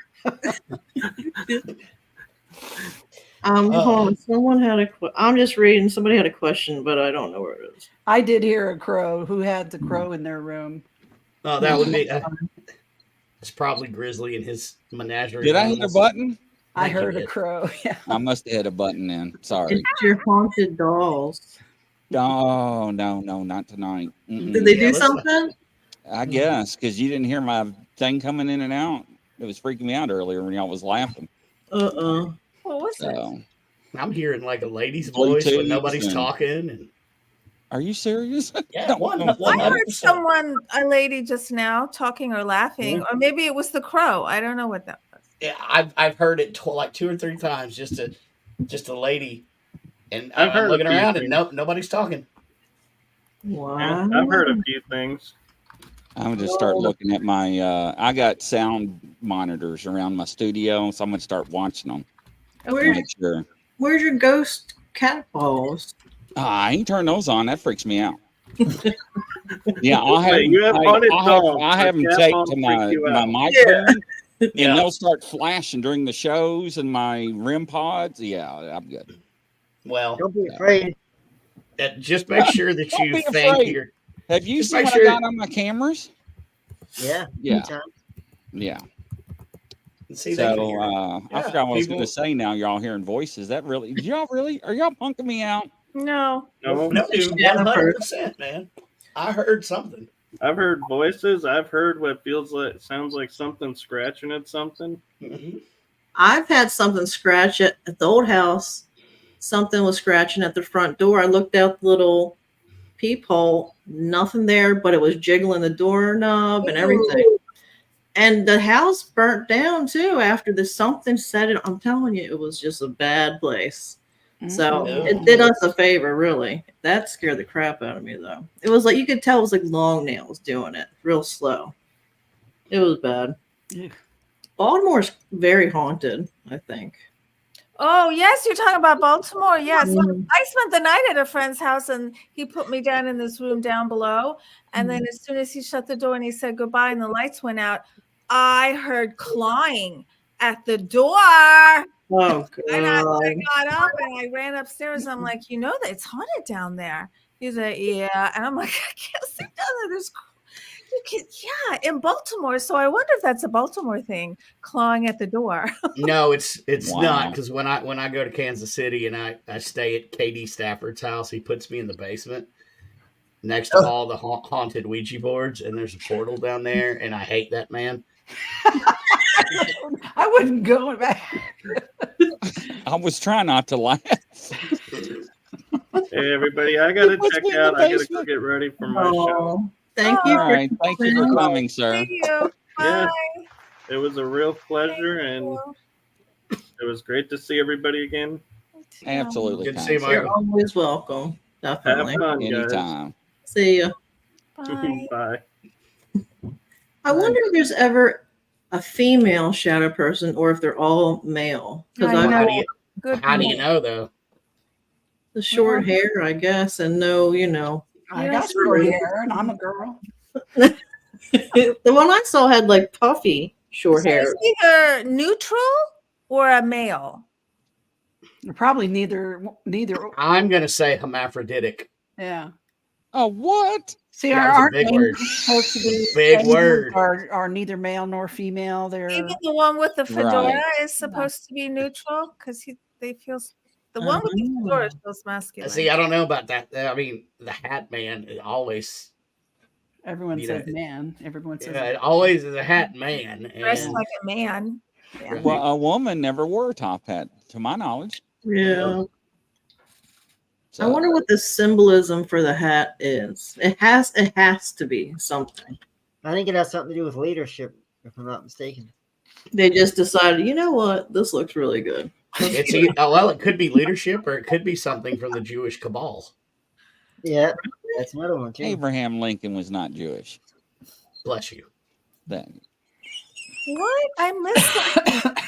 [SPEAKER 2] Hold on. Someone had a I'm just reading. Somebody had a question, but I don't know where it is.
[SPEAKER 6] I did hear a crow. Who had the crow in their room?
[SPEAKER 3] oh, that would be. It's probably Grizzly and his menagerie.
[SPEAKER 1] Did I hit a
[SPEAKER 3] animals.
[SPEAKER 1] button?
[SPEAKER 6] I
[SPEAKER 3] think you
[SPEAKER 6] heard a
[SPEAKER 3] did.
[SPEAKER 6] crow. Yeah.
[SPEAKER 1] I must have hit a button then. Sorry.
[SPEAKER 2] It's your haunted dolls.
[SPEAKER 1] No, not tonight. Mm-mm.
[SPEAKER 2] Did they
[SPEAKER 3] Yeah,
[SPEAKER 2] do
[SPEAKER 3] let's
[SPEAKER 2] something?
[SPEAKER 1] I guess because you didn't hear my thing coming in and out. It was freaking me out earlier when y'all was laughing.
[SPEAKER 2] Uh-uh.
[SPEAKER 7] What was it?
[SPEAKER 1] So,
[SPEAKER 3] I'm hearing like a lady's voice when
[SPEAKER 1] Bluetooth
[SPEAKER 3] nobody's
[SPEAKER 1] and-
[SPEAKER 3] talking. And
[SPEAKER 1] are you serious?
[SPEAKER 3] yeah,
[SPEAKER 1] Don't-
[SPEAKER 3] one.
[SPEAKER 1] don't-
[SPEAKER 7] I heard
[SPEAKER 3] 100%.
[SPEAKER 7] someone, a lady just now talking or laughing, or maybe it was the crow. I don't know what that was.
[SPEAKER 3] Yeah, I've heard it like 2 or 3 times. Just a lady, and
[SPEAKER 5] I've
[SPEAKER 3] I'm
[SPEAKER 5] heard a
[SPEAKER 3] looking
[SPEAKER 5] few
[SPEAKER 3] around
[SPEAKER 5] things.
[SPEAKER 3] and nobody's talking.
[SPEAKER 2] Wow.
[SPEAKER 5] I've heard a few things.
[SPEAKER 1] I'm gonna just start looking at my. I got sound monitors around my studio, so I'm gonna start watching them. to
[SPEAKER 2] Where's,
[SPEAKER 1] Make sure.
[SPEAKER 2] where's your ghost cat balls?
[SPEAKER 1] I ain't turn those on. That freaks me out. Yeah, I'll have
[SPEAKER 5] Wait, you have haunted dogs.
[SPEAKER 1] I have them
[SPEAKER 5] Cat
[SPEAKER 1] taped
[SPEAKER 5] won't
[SPEAKER 1] to
[SPEAKER 5] freak
[SPEAKER 1] my
[SPEAKER 5] you out.
[SPEAKER 1] microphone,
[SPEAKER 3] Yeah.
[SPEAKER 1] and they'll start flashing during the shows and my REM pods. Yeah, I'm good.
[SPEAKER 3] Well,
[SPEAKER 4] Don't be afraid.
[SPEAKER 3] just make sure that
[SPEAKER 1] Don't
[SPEAKER 3] you
[SPEAKER 1] be
[SPEAKER 3] thank
[SPEAKER 1] afraid.
[SPEAKER 3] your.
[SPEAKER 1] Have you
[SPEAKER 3] Just
[SPEAKER 1] seen
[SPEAKER 3] make
[SPEAKER 1] what
[SPEAKER 3] sure-
[SPEAKER 1] I got on my cameras?
[SPEAKER 4] Yeah.
[SPEAKER 1] Yeah,
[SPEAKER 4] Anytime.
[SPEAKER 1] yeah.
[SPEAKER 3] See, they can
[SPEAKER 1] So
[SPEAKER 3] hear it.
[SPEAKER 1] I
[SPEAKER 3] Yeah,
[SPEAKER 1] forgot what I was going
[SPEAKER 3] people-
[SPEAKER 1] to say. Now y'all hearing voices. That really? Did y'all really? Are y'all punking me out?
[SPEAKER 7] No.
[SPEAKER 5] No,
[SPEAKER 3] No, dude,
[SPEAKER 2] Yeah,
[SPEAKER 3] 100%, man. I heard something.
[SPEAKER 5] I've heard sounds like something scratching at something.
[SPEAKER 3] Mhm.
[SPEAKER 2] I've had something scratch at the old house. Something was scratching at the front door. I looked out the little peephole, nothing there, but it was jiggling the doorknob and everything. And the house burnt down too after the something set it. I'm telling you, it was just a bad place. So it did us a favor, really. That scared the crap out of me, though. It was like you could tell it was like long nails doing it, real slow. It was bad.
[SPEAKER 6] Ugh.
[SPEAKER 2] Baltimore's very haunted, I think.
[SPEAKER 7] Oh, yes, you're talking about Baltimore. Yes.
[SPEAKER 2] Mhm.
[SPEAKER 7] I spent the night at a friend's house and he put me down in this room down below. And then as soon as he shut the door and he said goodbye and the lights went out, I heard clawing at the door.
[SPEAKER 2] Oh,
[SPEAKER 7] And I
[SPEAKER 2] God.
[SPEAKER 7] got up and I ran upstairs. I'm like, you know that it's haunted down there. He's like, yeah. And I'm like, I can't sit down there. There's in Baltimore. So I wonder if that's a Baltimore thing, clawing at the door.
[SPEAKER 3] No, it's
[SPEAKER 1] Wow.
[SPEAKER 3] not, because when I go to Kansas City and I stay at KD Stafford's house, he puts me in the basement next to all the haunted Ouija boards, and there's a portal down there, and I hate that man.
[SPEAKER 6] I wouldn't go back.
[SPEAKER 1] I was trying not to laugh.
[SPEAKER 5] Hey, everybody, I gotta
[SPEAKER 1] What's
[SPEAKER 5] check
[SPEAKER 1] in the
[SPEAKER 5] out. I gotta go
[SPEAKER 1] basement?
[SPEAKER 5] get ready for my show.
[SPEAKER 2] Oh, thank you
[SPEAKER 1] All
[SPEAKER 2] for
[SPEAKER 1] right, thank you for coming, sir.
[SPEAKER 7] See you.
[SPEAKER 5] Yeah.
[SPEAKER 7] Bye.
[SPEAKER 5] It was a real pleasure, and it was great to see everybody again.
[SPEAKER 1] Absolutely,
[SPEAKER 3] Good to see you,
[SPEAKER 1] kind
[SPEAKER 2] You're
[SPEAKER 3] Michael.
[SPEAKER 2] always welcome.
[SPEAKER 5] Have
[SPEAKER 2] Definitely.
[SPEAKER 5] fun, guys.
[SPEAKER 1] anytime.
[SPEAKER 2] See you.
[SPEAKER 7] Bye.
[SPEAKER 5] Bye.
[SPEAKER 2] I wonder if there's ever a female shadow person or if they're all male. Because
[SPEAKER 7] I
[SPEAKER 2] I
[SPEAKER 7] know.
[SPEAKER 3] How
[SPEAKER 2] know
[SPEAKER 3] do you,
[SPEAKER 7] Good
[SPEAKER 3] how do you
[SPEAKER 7] point.
[SPEAKER 3] know, though?
[SPEAKER 2] the short hair, I guess, and no,
[SPEAKER 6] I
[SPEAKER 7] Yeah,
[SPEAKER 6] got short hair and I'm a girl.
[SPEAKER 2] the one I saw had like puffy short
[SPEAKER 7] So
[SPEAKER 2] hair.
[SPEAKER 7] it's either neutral or a male.
[SPEAKER 6] Probably neither.
[SPEAKER 3] I'm going to say hermaphroditic.
[SPEAKER 6] Yeah.
[SPEAKER 1] Oh, what?
[SPEAKER 6] See,
[SPEAKER 3] That was a
[SPEAKER 6] our
[SPEAKER 3] big
[SPEAKER 6] names
[SPEAKER 3] word.
[SPEAKER 6] supposed to be
[SPEAKER 3] Big
[SPEAKER 6] angels
[SPEAKER 3] word.
[SPEAKER 6] Are neither male nor female. They're
[SPEAKER 7] Even the one with the fedora
[SPEAKER 1] Right.
[SPEAKER 7] is supposed to be neutral because they feel the one with the fedora feels masculine.
[SPEAKER 3] See, I don't know about that. I mean, the Hat Man is always,
[SPEAKER 6] everyone
[SPEAKER 3] You
[SPEAKER 6] says
[SPEAKER 3] know,
[SPEAKER 6] man. Everyone says
[SPEAKER 3] it always is a Hat Man.
[SPEAKER 7] dressed
[SPEAKER 3] And
[SPEAKER 7] like a man. Yeah.
[SPEAKER 1] Well, a woman never wore a top hat, to my knowledge.
[SPEAKER 2] Yeah.
[SPEAKER 1] So,
[SPEAKER 2] I wonder what the symbolism for the hat is. It has to be something.
[SPEAKER 4] I think it has something to do with leadership, if I'm not mistaken.
[SPEAKER 2] They just decided, you know what, this looks really good.
[SPEAKER 3] it could be leadership, or it could be something from the Jewish cabal.
[SPEAKER 4] Yeah, that's another one too.
[SPEAKER 1] Abraham Lincoln was not Jewish.
[SPEAKER 3] Bless you.
[SPEAKER 1] Then
[SPEAKER 7] What? I missed it.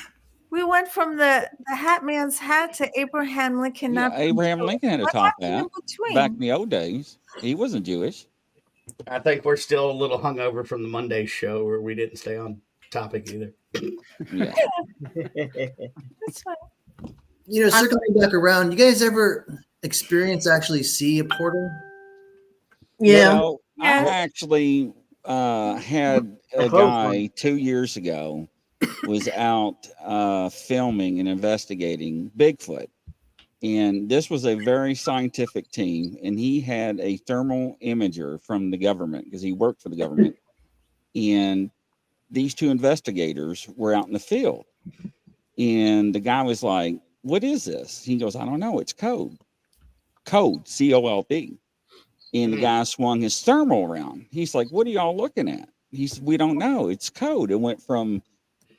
[SPEAKER 7] We went from the Hat Man's hat to Abraham Lincoln.
[SPEAKER 1] yeah,
[SPEAKER 7] not being
[SPEAKER 1] Abraham
[SPEAKER 7] Jewish.
[SPEAKER 1] Lincoln had a
[SPEAKER 7] What
[SPEAKER 1] top
[SPEAKER 7] happened
[SPEAKER 1] hat
[SPEAKER 7] in between?
[SPEAKER 1] back in the old days. He wasn't Jewish.
[SPEAKER 3] I think we're still a little hungover from the Monday show where we didn't stay on topic either.
[SPEAKER 1] Yeah.
[SPEAKER 7] That's fine.
[SPEAKER 8] Circling back around, you guys ever experience actually see a portal?
[SPEAKER 2] Yeah.
[SPEAKER 1] Well, I actually had a
[SPEAKER 4] close
[SPEAKER 1] guy 2 years ago was out filming and investigating Bigfoot. And this was a very scientific team. And he had a thermal imager from the government because he worked for the government. And these two investigators were out in the field. And the guy was like, "What is this?" He goes, "I don't know. It's code. Code, COLD." And the guy swung his thermal around. He's like, "What are y'all looking at?" He said, "We don't know. It's code." It went from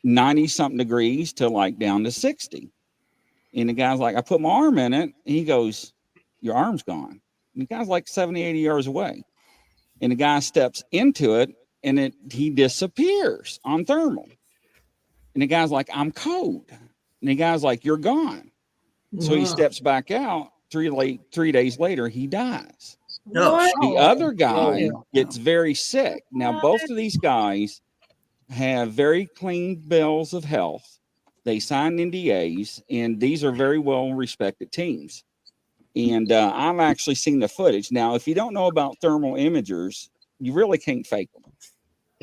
[SPEAKER 1] 90 something degrees to like down to 60. And the guy's like, "I put my arm in it." And he goes, "Your arm's gone." And the guy's like 70, 80 yards away. And the guy steps into it and he disappears on thermal. And the guy's like, "I'm cold." And the guy's like, "You're gone." So he
[SPEAKER 2] Wow.
[SPEAKER 1] steps back out. 3 days later, he dies.
[SPEAKER 8] No.
[SPEAKER 2] What?
[SPEAKER 1] The other guy
[SPEAKER 2] yeah.
[SPEAKER 1] gets very sick. Now, both of these guys have very clean bills of health. They signed NDAs, and these are very well respected teams. And I've actually seen the footage. Now, if you don't know about thermal imagers, you really can't fake them,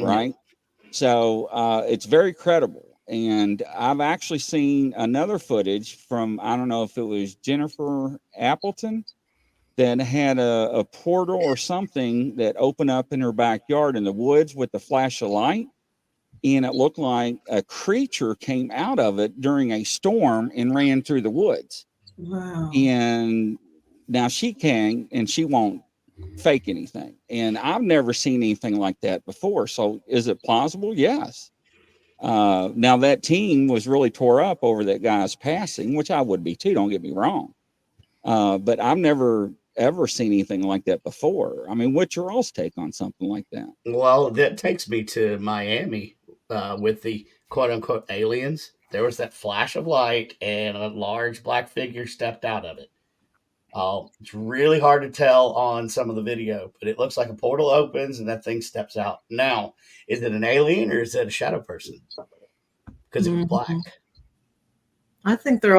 [SPEAKER 1] right? So it's very credible. And I've actually seen another footage from, I don't know if it was Jennifer Appleton, that had a portal or something that opened up in her backyard in the woods with the flash of light. And it looked like a creature came out of it during a storm and ran through the woods.
[SPEAKER 2] Wow.
[SPEAKER 1] And now she can, and she won't fake anything. And I've never seen anything like that before. So is it plausible? Yes. Now that team was really tore up over that guy's passing, which I would be too, don't get me wrong. But I've never ever seen anything like that before. I mean, what's your all's take on something like that?
[SPEAKER 3] Well, that takes me to Miami with the quote unquote aliens. There was that flash of light and a large black figure stepped out of it. It's really hard to tell on some of the video, but it looks like a portal opens and that thing steps out. Now, is it an alien or is it a shadow person? Because it was black.
[SPEAKER 2] I think they're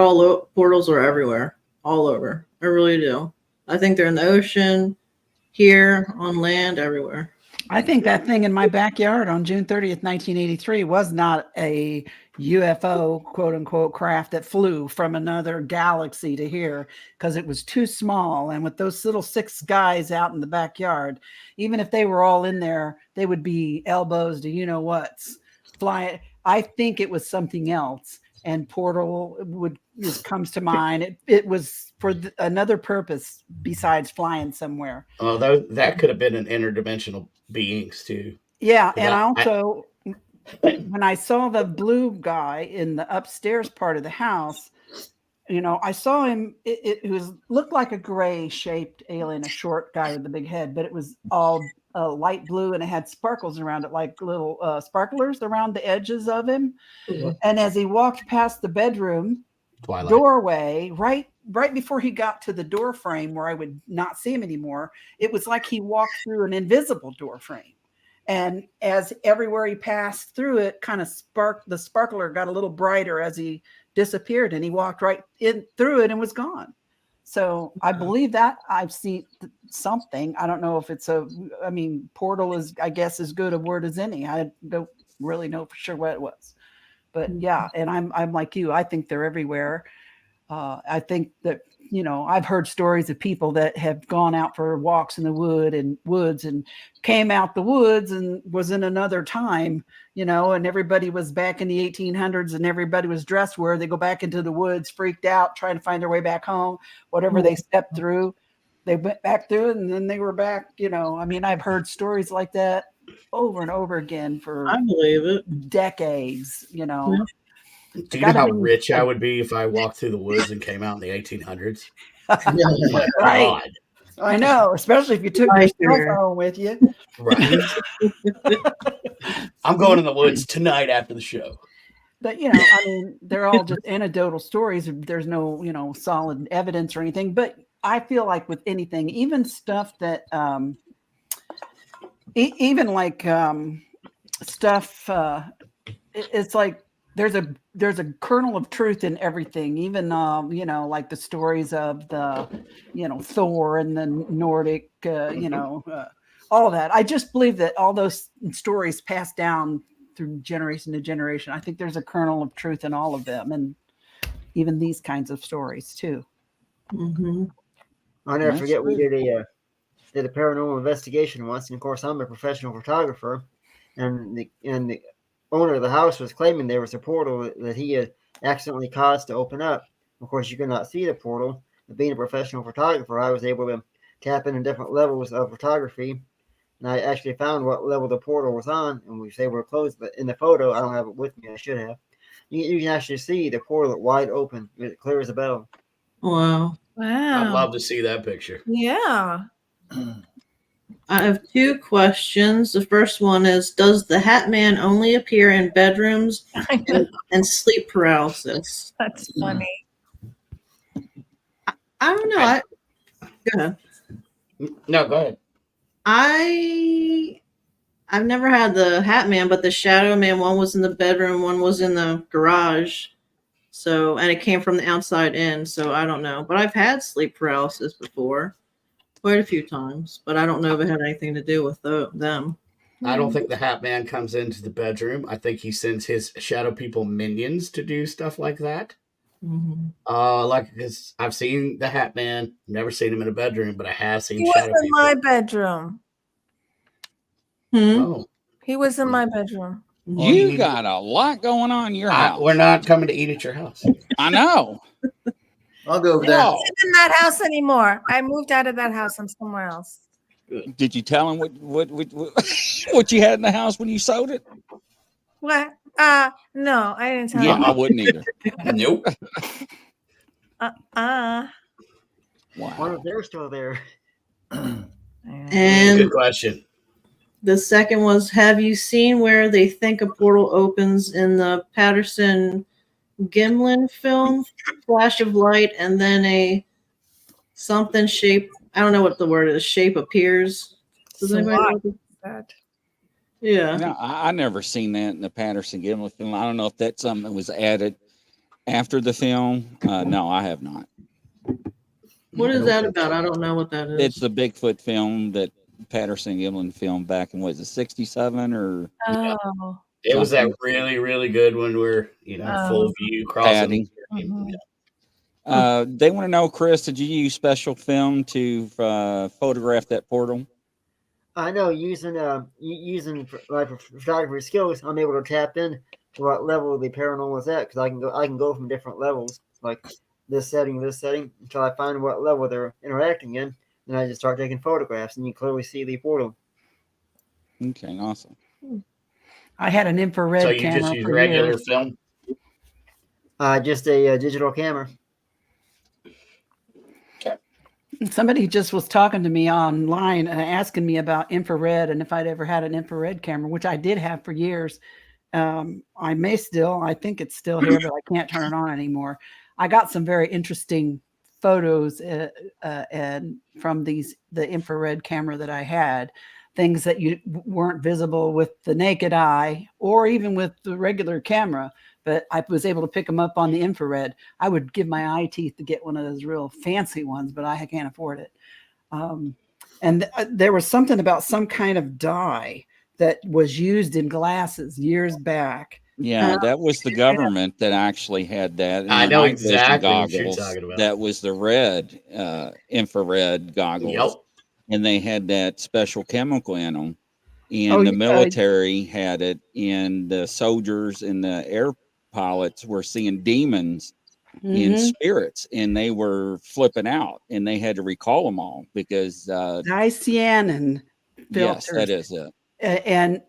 [SPEAKER 2] portals are everywhere, all over. I really do. I think they're in the ocean, here, on land, everywhere.
[SPEAKER 6] I think that thing in my backyard on June 30th, 1983 was not a UFO, quote unquote, craft that flew from another galaxy to here because it was too small. And with those little 6 guys out in the backyard, even if they were all in there, they would be elbows to you-know-what's flying. I think it was something else. And portal comes to mind. It was for another purpose besides flying somewhere.
[SPEAKER 3] Oh, that could have been an interdimensional beings too.
[SPEAKER 6] Yeah, and also when I saw the blue guy in the upstairs part of the house, I saw him. It looked like a gray shaped alien, a short guy with the big head, but it was all light blue and it had sparkles around it, like little sparklers around the edges of him. Mm-hmm. And as he walked past the bedroom doorway, right before he got to the door frame where I would not see him anymore, it was like he walked through an invisible door frame. And as everywhere he passed through it, kind of the sparkler got a little brighter as he disappeared, and he walked right in through it and was gone. So I believe that I've seen something. I don't know if it's portal is, I guess, as good a word as any. I don't really know for sure what it was, but yeah. And I'm like you. I think they're everywhere. I think that, I've heard stories of people that have gone out for walks in the woods and came out the woods and was in another time, and everybody was back in the 1800s and everybody was dressed where they go back into the woods, freaked out, trying to find their way back home, whatever they stepped through, they went back through it and then they were back, I've heard stories like that over and over again for
[SPEAKER 2] I believe it.
[SPEAKER 6] decades,
[SPEAKER 2] Yeah.
[SPEAKER 3] Do you know how rich I would be if I walked through the woods and came out in the 1800s?
[SPEAKER 6] Right. God. I know, especially if you took your cell phone with you.
[SPEAKER 3] Right. I'm going in the woods tonight after the show.
[SPEAKER 6] But, they're all just anecdotal stories. There's no, solid evidence or anything. But I feel like with anything, even stuff that, it's like, there's a kernel of truth in everything, even like the stories of the Thor and the Nordic all that. I just believe that all those stories pass down through generation to generation. I think there's a kernel of truth in all of them, and even these kinds of stories too.
[SPEAKER 2] Mm-hmm.
[SPEAKER 4] I'll never forget we did a paranormal investigation once, and of course I'm a professional photographer, and the owner of the house was claiming there was a portal that he had accidentally caused to open up. Of course, you could not see the portal. But being a professional photographer, I was able to tap into different levels of photography, and I actually found what level the portal was on, and we say we're closed, but in the photo, I don't have it with me, I should have. You can actually see the portal wide open, clear as a bell.
[SPEAKER 2] Wow.
[SPEAKER 3] I'd love to see that picture.
[SPEAKER 7] Yeah.
[SPEAKER 2] I have 2 questions. The first one is, does the Hat Man only appear in bedrooms and sleep paralysis?
[SPEAKER 7] That's funny.
[SPEAKER 2] I don't know. Go ahead.
[SPEAKER 3] No, go ahead.
[SPEAKER 2] I've never had the Hat Man, but the Shadow Man, one was in the bedroom, one was in the garage. So, and it came from the outside in. So I don't know, but I've had sleep paralysis before, quite a few times. But I don't know if it had anything to do with them.
[SPEAKER 3] I don't think the Hat Man comes into the bedroom. I think he sends his shadow people minions to do stuff like that.
[SPEAKER 2] Mm-hmm.
[SPEAKER 3] Because I've seen the Hat Man, never seen him in a bedroom, but I have seen
[SPEAKER 7] He was
[SPEAKER 3] shadow
[SPEAKER 7] in
[SPEAKER 3] people.
[SPEAKER 7] my bedroom.
[SPEAKER 3] Oh,
[SPEAKER 7] He was in my bedroom.
[SPEAKER 3] Well,
[SPEAKER 1] You got a lot going on in your house.
[SPEAKER 3] we're not coming to eat at your house.
[SPEAKER 1] I know.
[SPEAKER 8] I'll go over
[SPEAKER 7] I
[SPEAKER 8] there.
[SPEAKER 7] don't live in that house anymore. I moved out of that house. I'm somewhere else.
[SPEAKER 1] Did you tell him what you had in the house when you sold it?
[SPEAKER 7] What? No, I didn't tell
[SPEAKER 1] Yeah,
[SPEAKER 7] him.
[SPEAKER 1] I wouldn't either.
[SPEAKER 3] Nope.
[SPEAKER 2] Why
[SPEAKER 1] Wow.
[SPEAKER 2] if they're still there?
[SPEAKER 3] Good
[SPEAKER 2] And
[SPEAKER 3] question.
[SPEAKER 2] the second was, have you seen where they think a portal opens in the Patterson Gimlin film? Flash of light and then a something shape. I don't know what the word is. Shape appears. Does anybody know what
[SPEAKER 7] That.
[SPEAKER 2] Yeah.
[SPEAKER 1] No, I never seen that in the Patterson Gimlin film. I don't know if that's something that was added after the film. No, I have not.
[SPEAKER 2] What is that about? I don't know what that is.
[SPEAKER 1] It's the Bigfoot film that Patterson Gimlin filmed back in, was it 67 or
[SPEAKER 7] Oh.
[SPEAKER 3] It was that
[SPEAKER 1] something.
[SPEAKER 3] really, really good one where, full view crossing.
[SPEAKER 1] Patty. They want to know, Chris, did you use special film to photograph that portal?
[SPEAKER 4] I know using my photography skills, I'm able to tap in to what level the paranormal is at, because I can go from different levels, like this setting, until I find what level they're interacting in. Then I just start taking photographs, and you clearly see the portal.
[SPEAKER 1] Okay, awesome.
[SPEAKER 6] I had an infrared
[SPEAKER 3] So you
[SPEAKER 6] camera
[SPEAKER 3] just use
[SPEAKER 6] for
[SPEAKER 3] regular
[SPEAKER 6] years.
[SPEAKER 3] film?
[SPEAKER 4] Just a digital camera.
[SPEAKER 6] Somebody just was talking to me online and asking me about infrared and if I'd ever had an infrared camera, which I did have for years. I think it's still here, but I can't turn it on anymore. I got some very interesting photos and from the infrared camera that I had, things that you weren't visible with the naked eye or even with the regular camera, but I was able to pick them up on the infrared. I would give my eye teeth to get one of those real fancy ones, but I can't afford it. There was something about some kind of dye that was used in glasses years back.
[SPEAKER 1] Yeah, that was the government that actually had that. In
[SPEAKER 3] I
[SPEAKER 1] the
[SPEAKER 3] know
[SPEAKER 1] night vision
[SPEAKER 3] exactly what you're
[SPEAKER 1] goggles.
[SPEAKER 3] talking about.
[SPEAKER 1] That was the red infrared goggles.
[SPEAKER 3] Yep.
[SPEAKER 1] And they had that special chemical in them. And the military had it, and the soldiers and the air pilots were seeing demons in spirits, and they were flipping out, and they had to recall them all because
[SPEAKER 6] dicyanin filters.
[SPEAKER 1] Yes, that is it.
[SPEAKER 6] And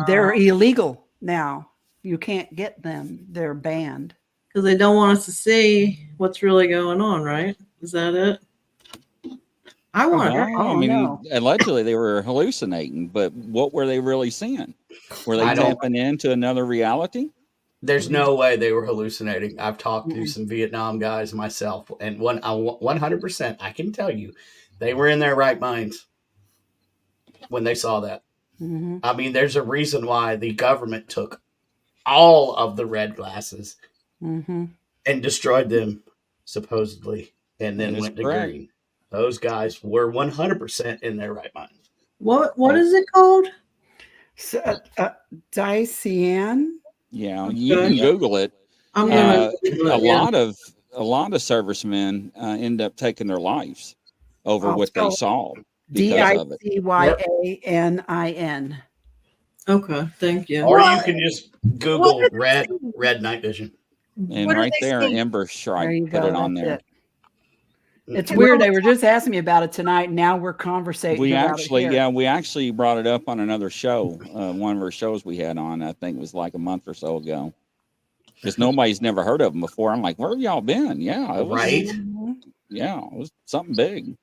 [SPEAKER 6] they're illegal now. You can't get them. They're banned.
[SPEAKER 2] Because they don't want us to see what's really going on, right? Is that it? I wonder.
[SPEAKER 1] I mean, allegedly they were hallucinating, but what were they really seeing? Were they tapping into another reality?
[SPEAKER 3] There's no way they were hallucinating. I've talked to some Vietnam guys myself, and 100%, I can tell you, they were in their right minds when they saw that. I mean, there's a reason why the government took all of the red glasses and destroyed them, supposedly, and then went to green. Those guys were 100% in their right mind.
[SPEAKER 2] What is it called?
[SPEAKER 6] Dicyan.
[SPEAKER 1] Yeah, you can Google it.
[SPEAKER 2] I'm gonna
[SPEAKER 1] a lot of servicemen end up taking their lives over what they saw.
[SPEAKER 6] Dicyanin.
[SPEAKER 2] Okay, thank you.
[SPEAKER 3] Or you can just Google red night vision.
[SPEAKER 1] And right there, Ember Strike put it on there.
[SPEAKER 6] It's weird. They were just asking me about it tonight. Now we're conversating.
[SPEAKER 1] We actually brought it up on another show. One of our shows we had on, I think it was like a month or so ago. Because nobody's never heard of them before. I'm like, where have y'all been? Yeah, it was,
[SPEAKER 3] right.
[SPEAKER 1] Yeah, it was something big.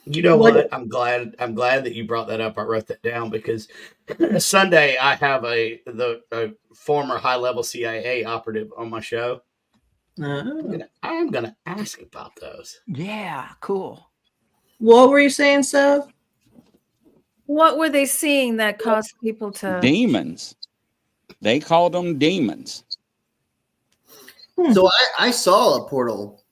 [SPEAKER 3] You know what? I'm glad that you brought that up. I wrote that down because Sunday I have a former high-level CIA operative on my show. I'm gonna ask about those.
[SPEAKER 6] Yeah, cool.
[SPEAKER 2] What were you saying, Sev?
[SPEAKER 7] What were they seeing that caused people to?
[SPEAKER 1] Demons. They called them demons.
[SPEAKER 8] So I saw a portal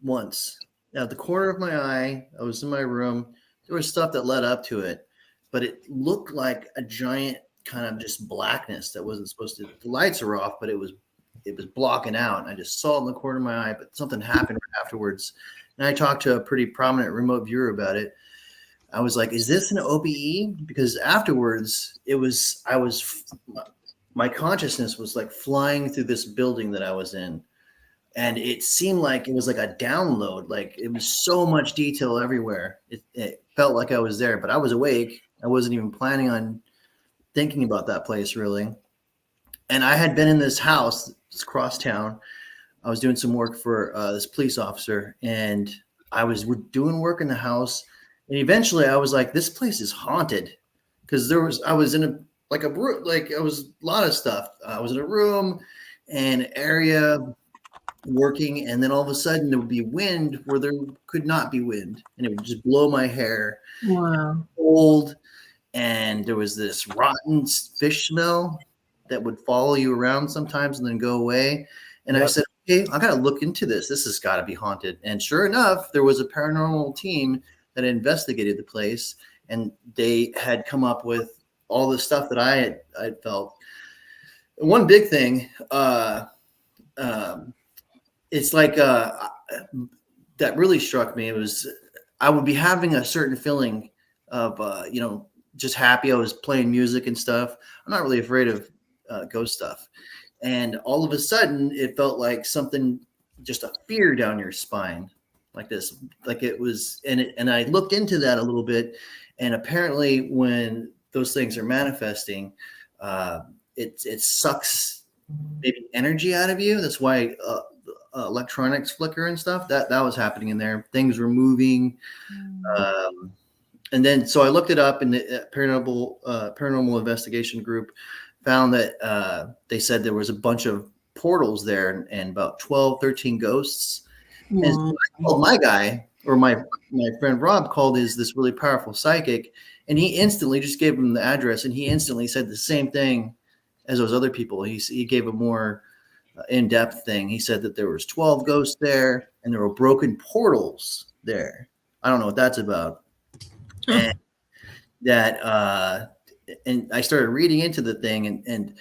[SPEAKER 8] once at the corner of my eye. I was in my room. There was stuff that led up to it, but it looked like a giant kind of just blackness that wasn't supposed to. The lights are off, but it was blocking out. And I just saw it in the corner of my eye, but something happened afterwards. And I talked to a pretty prominent remote viewer about it. I was like, "Is this an OBE?" Because afterwards, my consciousness was like flying through this building that I was in. And it seemed like it was like a download. Like it was so much detail everywhere. It felt like I was there, but I was awake. I wasn't even planning on thinking about that place really. And I had been in this house, it's across town. I was doing some work for this police officer, and I was doing work in the house. And eventually I was like, this place is haunted. Because I was in a lot of stuff. I was in a room and area working, and then all of a sudden there would be wind where there could not be wind, and it would just blow my hair.
[SPEAKER 2] Wow.
[SPEAKER 8] Cold, and there was this rotten fish smell that would follow you around sometimes and then go away. And I said, okay, I gotta look into this. This has got to be haunted. And sure enough, there was a paranormal team that investigated the place, and they had come up with all the stuff that I felt. One big thing, it's like that really struck me. It was I would be having a certain feeling of just happy. I was playing music and stuff. I'm not really afraid of ghost stuff, and all of a sudden it felt like something, just a fear down your spine, like this, like it was. And I looked into that a little bit, and apparently when those things are manifesting, it sucks maybe energy out of you. That's why electronics flicker and stuff. That was happening in there. Things were moving. And then so I looked it up, and the paranormal investigation group found that they said there was a bunch of portals there and about 12, 13 ghosts. And so I called my guy, or my friend Rob called this really powerful psychic, and he instantly just gave him the address, and he instantly said the same thing as those other people. He gave a more in-depth thing. He said that there was 12 ghosts there, and there were broken portals there. I don't know what that's about. And that and I started reading into the thing, and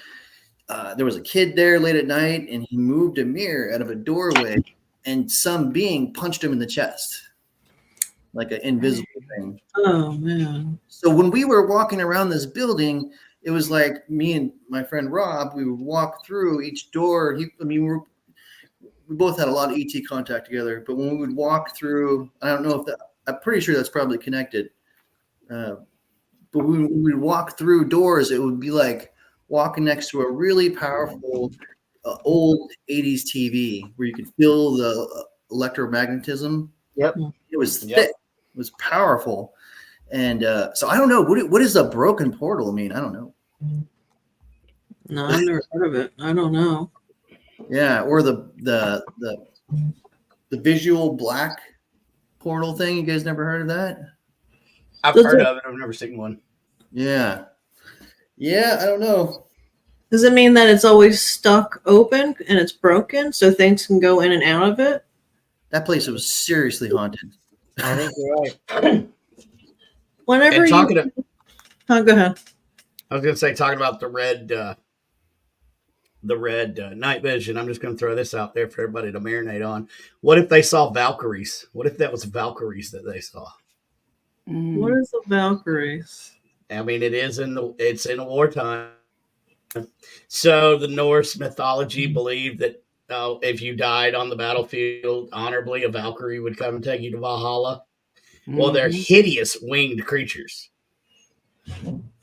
[SPEAKER 8] there was a kid there late at night, and he moved a mirror out of a doorway, and some being punched him in the chest, like an invisible thing.
[SPEAKER 2] Oh man.
[SPEAKER 8] So when we were walking around this building, it was like me and my friend Rob, we would walk through each door. We both had a lot of ET contact together, but when we would walk through, I don't know if I'm pretty sure that's probably connected. But when we would walk through doors, it would be like walking next to a really powerful old 80s TV where you could feel the electromagnetism.
[SPEAKER 4] Yep.
[SPEAKER 8] It was thick. Yep. It was powerful. And so I don't know. What does a broken portal mean? I don't know.
[SPEAKER 2] No, I've never heard of it. I don't know.
[SPEAKER 8] Yeah, or the visual black portal thing. You guys never heard of that?
[SPEAKER 3] I've heard of it. I've never seen one.
[SPEAKER 8] Yeah. Yeah, I don't know.
[SPEAKER 2] Does it mean that it's always stuck open and it's broken so things can go in and out of it?
[SPEAKER 8] That place was seriously haunted.
[SPEAKER 4] I think you're right.
[SPEAKER 2] Whenever
[SPEAKER 3] And talking
[SPEAKER 2] you... Oh, go ahead.
[SPEAKER 3] I was going to say, talking about the red night vision, I'm just going to throw this out there for everybody to marinate on. What if they saw Valkyries? What if that was Valkyries that they saw?
[SPEAKER 2] What is the Valkyries?
[SPEAKER 3] I mean, it's in a wartime. So the Norse mythology believed that if you died on the battlefield honorably, a Valkyrie would come and take you to Valhalla. Well, they're hideous winged creatures.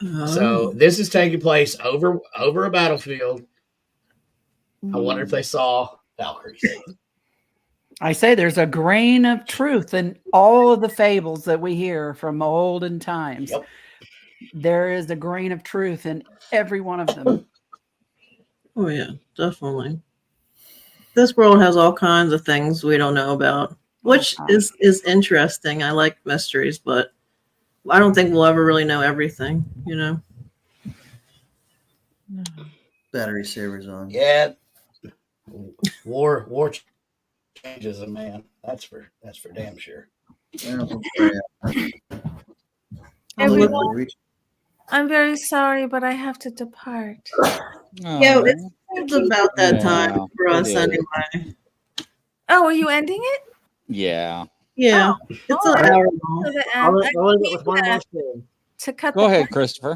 [SPEAKER 2] Oh.
[SPEAKER 3] So this is taking place over a battlefield. I wonder if they saw Valkyries.
[SPEAKER 6] I say there's a grain of truth in all of the fables that we hear from olden times.
[SPEAKER 3] Yep.
[SPEAKER 6] There is a grain of truth in every one of them.
[SPEAKER 2] Oh, yeah, definitely. This world has all kinds of things we don't know about. which is interesting. I like mysteries, but I don't think we'll ever really know everything. You know.
[SPEAKER 8] Battery savers on.
[SPEAKER 3] Yeah. War changes a man. That's for damn sure.
[SPEAKER 7] Everyone, I'm very sorry, but I have to depart.
[SPEAKER 2] Yeah, it's about that time for us anyway.
[SPEAKER 7] Oh, are you ending it?
[SPEAKER 1] Yeah.
[SPEAKER 2] Yeah, it's an hour long.
[SPEAKER 4] I'll end it with one more story.
[SPEAKER 7] To cut.
[SPEAKER 1] Go ahead, Christopher.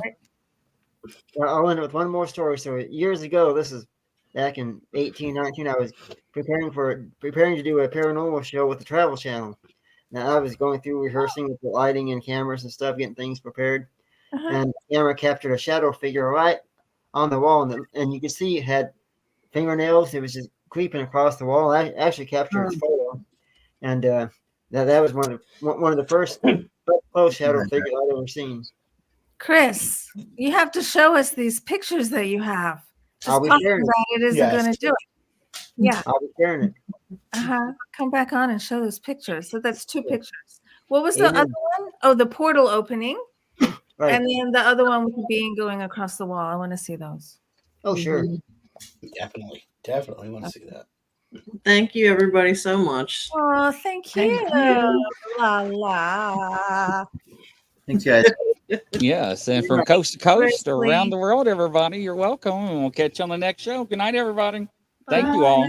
[SPEAKER 4] I'll end it with one more story. So years ago, this is back in 1819, I was preparing to do a paranormal show with the Travel Channel. Now I was going through rehearsing with the lighting and cameras and stuff, getting things prepared. And the camera captured a shadow figure right on the wall, and you could see it had fingernails. It was just creeping across the wall. I actually captured its photo, and that was one of the first close shadow figures I've ever seen.
[SPEAKER 7] Chris, you have to show us these pictures that you have.
[SPEAKER 4] I'll
[SPEAKER 7] Just
[SPEAKER 4] be
[SPEAKER 7] talking
[SPEAKER 4] sharing
[SPEAKER 7] about it isn't going to do it. Yeah.
[SPEAKER 4] I'll be sharing it.
[SPEAKER 7] Come back on and show those pictures. So that's 2 pictures. What was the
[SPEAKER 4] Amen.
[SPEAKER 7] other one? Oh, the portal opening.
[SPEAKER 4] Right.
[SPEAKER 7] And then the other one with the being going across the wall. I want to see those.
[SPEAKER 4] Oh, sure.
[SPEAKER 3] Definitely want to see that.
[SPEAKER 2] Thank you, everybody, so much.
[SPEAKER 7] Oh, thank you. La la.
[SPEAKER 8] Thanks, guys.
[SPEAKER 1] Yes, and from coast to coast
[SPEAKER 7] Grizzly.
[SPEAKER 1] around the world, everybody, you're welcome. And we'll catch you on the next show. Good night, everybody. Thank you all.